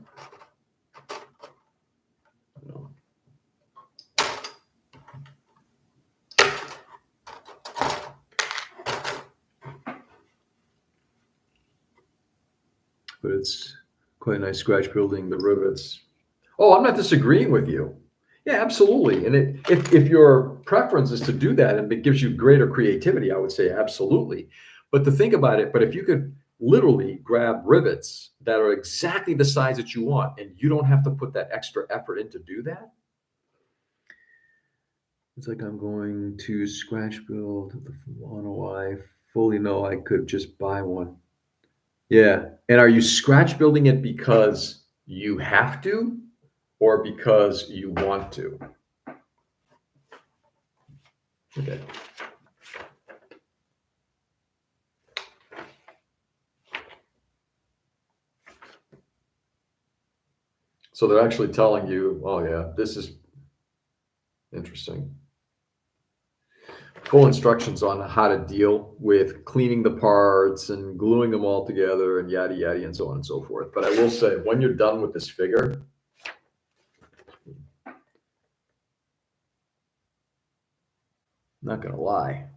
But it's quite a nice scratch building the rivets. Oh, I'm not disagreeing with you. Yeah, absolutely. And if your preference is to do that and it gives you greater creativity, I would say absolutely. But to think about it, but if you could literally grab rivets that are exactly the size that you want, and you don't have to put that extra effort in to do that. It's like I'm going to scratch build the mono. I fully know I could just buy one. Yeah. And are you scratch building it because you have to or because you want to? Okay. So they're actually telling you, oh yeah, this is interesting. Full instructions on how to deal with cleaning the parts and gluing them all together and yada yada and so on and so forth. But I will say, when you're done with this figure, not gonna lie,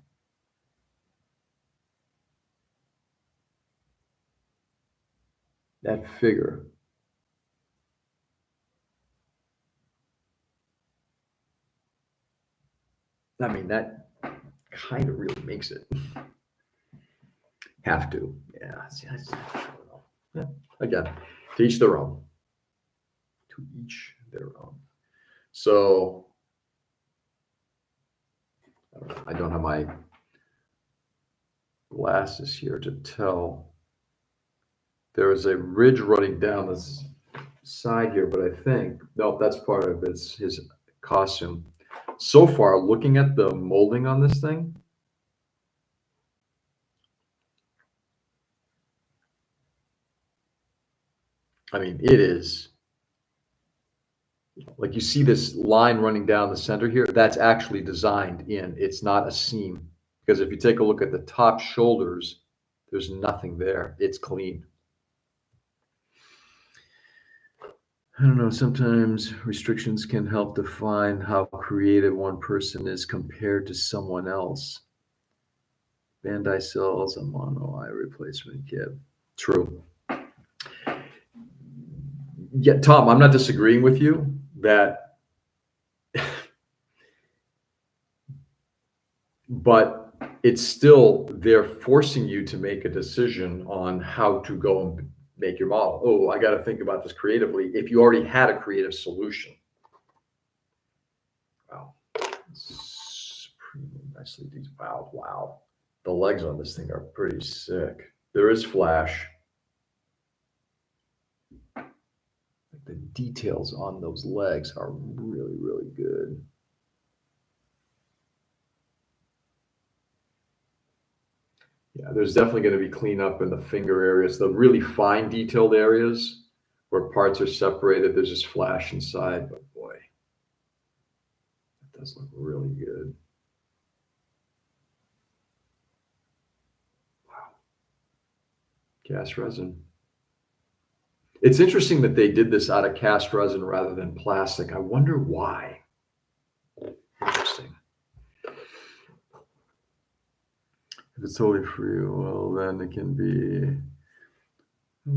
that figure, I mean, that kind of really makes it. Have to, yeah. See, I don't know. Yeah. Again, to each their own. To each their own. So I don't have my glasses here to tell. There is a ridge running down this side here, but I think, no, that's part of it's his costume. So far, looking at the molding on this thing, I mean, it is like you see this line running down the center here. That's actually designed in. It's not a seam. Because if you take a look at the top shoulders, there's nothing there. It's clean. I don't know, sometimes restrictions can help define how creative one person is compared to someone else. Bandai sells a mono eye replacement kit. True. Yeah, Tom, I'm not disagreeing with you that, but it's still, they're forcing you to make a decision on how to go and make your model. Oh, I got to think about this creatively. If you already had a creative solution. Wow. Supremely nicely detailed. Wow, wow. The legs on this thing are pretty sick. There is flash. The details on those legs are really, really good. Yeah, there's definitely going to be cleanup in the finger areas, the really fine detailed areas where parts are separated. There's just flash inside, but boy, that does look really good. Wow. Cast resin. It's interesting that they did this out of cast resin rather than plastic. I wonder why. Interesting. If it's totally free, well, then it can be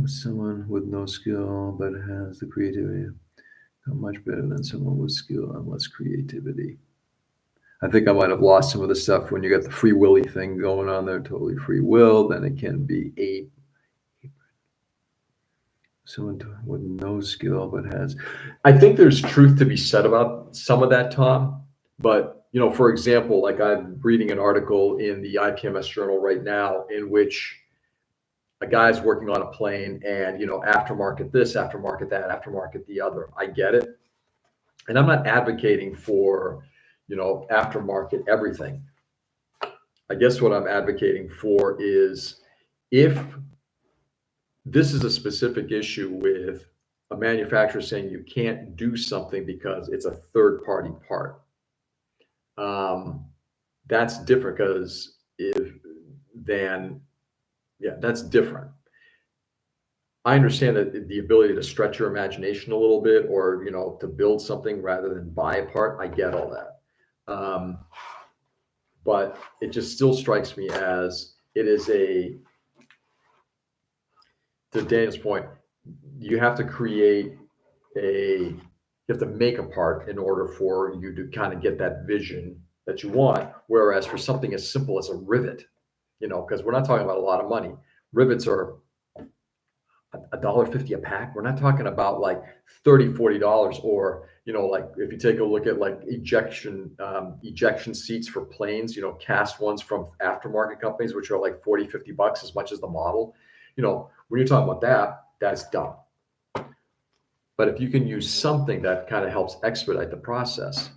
someone with no skill but has the creativity. Not much better than someone with skill and less creativity. I think I might have lost some of the stuff when you got the free willy thing going on there, totally free will. Then it can be someone with no skill but has. I think there's truth to be said about some of that, Tom. But for example, like I'm reading an article in the IPMS journal right now in which a guy's working on a plane and aftermarket this, aftermarket that, aftermarket the other. I get it, and I'm not advocating for aftermarket everything. I guess what I'm advocating for is if this is a specific issue with a manufacturer saying you can't do something because it's a third party part. That's different because that's different. I understand that the ability to stretch your imagination a little bit or, to build something rather than buy a part. I get all that. But it just still strikes me as it is to Daniel's point, you have to make a part in order for you to kind of get that vision that you want. Whereas for something as simple as a rivet, because we're not talking about a lot of money. Rivets are $1.50 a pack. We're not talking about like $30-$40 or, like if you take a look at like ejection seats for planes, cast ones from aftermarket companies, which are like $40-$50 as much as the model. When you're talking about that, that's dumb. But if you can use something that kind of helps expedite the process,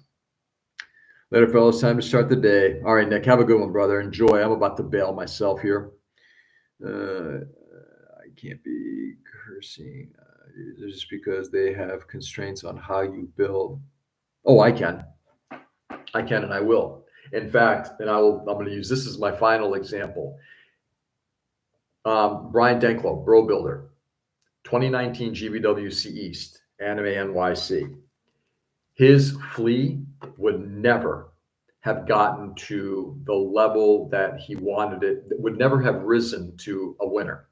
Later, fellas. Time to start the day. All right, Nick, have a good one, brother. Enjoy. I'm about to bail myself here. I can't be cursing just because they have constraints on how you build. Oh, I can. I can and I will. In fact, I'm going to use this as my final example. Brian Denklo, Bro Builder, 2019 GBWC East, Anime NYC. His flea would never have gotten to the level that he wanted it, would never have risen to a winner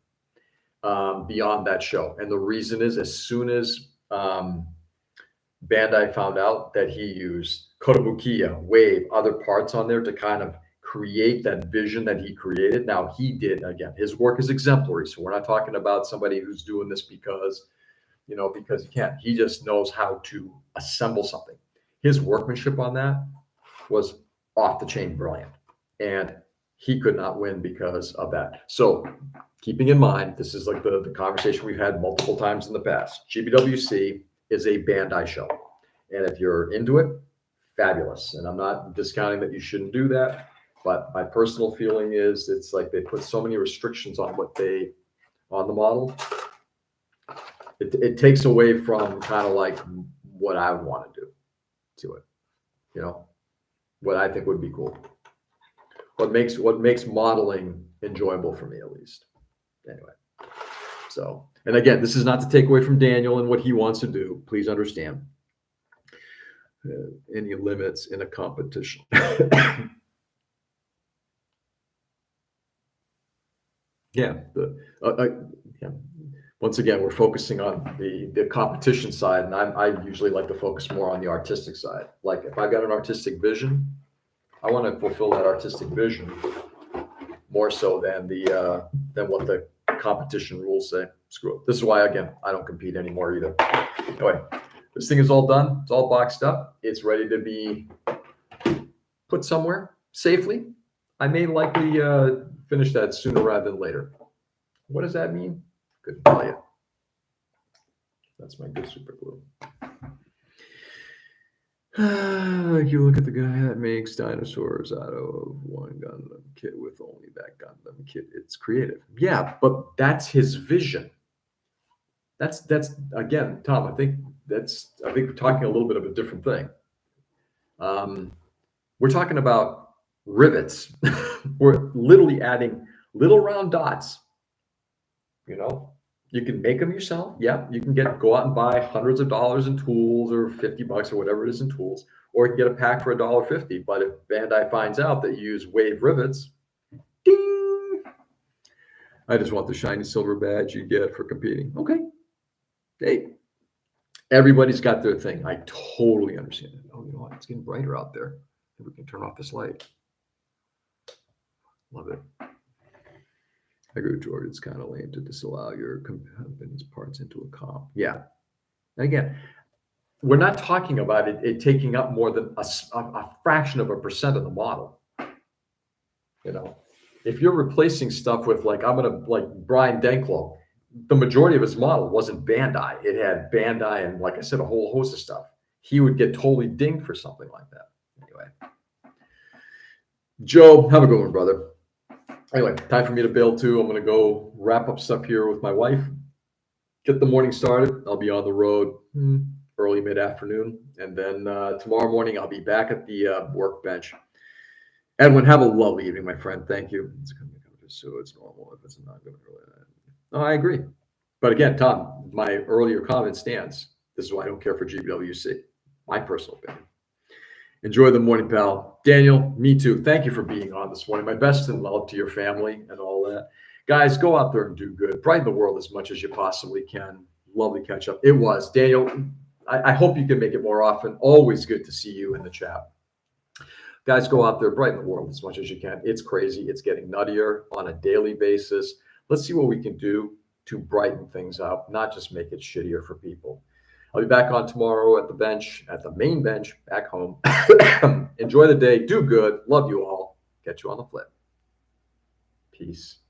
beyond that show. And the reason is, as soon as Bandai found out that he used Kotobukiya, Wave, other parts on there to kind of create that vision that he created. Now, he did, again, his work is exemplary. So we're not talking about somebody who's doing this because he can. He just knows how to assemble something. His workmanship on that was off the chain brilliant. And he could not win because of that. So keeping in mind, this is like the conversation we've had multiple times in the past. GBWC is a Bandai show. And if you're into it, fabulous. And I'm not discounting that you shouldn't do that. But my personal feeling is it's like they put so many restrictions on on the model. It takes away from kind of like what I would want to do to it, what I think would be cool. What makes modeling enjoyable for me, at least. Anyway, so, and again, this is not to take away from Daniel and what he wants to do. Please understand. Any limits in a competition? Yeah. Yeah. Once again, we're focusing on the competition side, and I usually like to focus more on the artistic side. Like if I've got an artistic vision, I want to fulfill that artistic vision more so than what the competition rules say. Screw it. This is why, again, I don't compete anymore either. Anyway, this thing is all done. It's all boxed up. It's ready to be put somewhere safely. I may likely finish that sooner rather than later. What does that mean? Couldn't tell you. That's my good super glue. You look at the guy that makes dinosaurs out of one Gundam kit with only that Gundam kit. It's creative. Yeah, but that's his vision. That's again, Tom, I think we're talking a little bit of a different thing. We're talking about rivets. We're literally adding little round dots. You can make them yourself. Yeah, you can go out and buy hundreds of dollars in tools or $50 or whatever it is in tools, or you can get a pack for $1.50. But if Bandai finds out that you use Wave rivets, ding! I just want the shiny silver badge you get for competing. Okay. Hey, everybody's got their thing. I totally understand it. Oh, you know what? It's getting brighter out there. Maybe we can turn off this light. Love it. I agree with George. It's kind of lame to disallow your company's parts into a comp. Yeah. And again, we're not talking about it taking up more than a fraction of a percent of the model. If you're replacing stuff with like Brian Denklo, the majority of his model wasn't Bandai. It had Bandai and, like I said, a whole host of stuff. He would get totally dinged for something like that. Anyway, Joe, have a good one, brother. Anyway, time for me to bail too. I'm going to go wrap up stuff here with my wife, get the morning started. I'll be on the road early mid-afternoon. And then tomorrow morning, I'll be back at the workbench. Edwin, have a lovely evening, my friend. Thank you. So it's normal if it's not going to really. No, I agree. But again, Tom, my earlier comment stands. This is why I don't care for GBWC. My personal opinion. Enjoy the morning, pal. Daniel, me too. Thank you for being on this morning. My best and love to your family and all that. Guys, go out there and do good. Brighten the world as much as you possibly can. Lovely catch up. It was. Daniel, I hope you can make it more often. Always good to see you in the chat. Guys, go out there, brighten the world as much as you can. It's crazy. It's getting nuttier on a daily basis. Let's see what we can do to brighten things up, not just make it shittier for people. I'll be back on tomorrow at the bench, at the main bench, back home. Enjoy the day. Do good. Love you all. Catch you on the flip. Peace.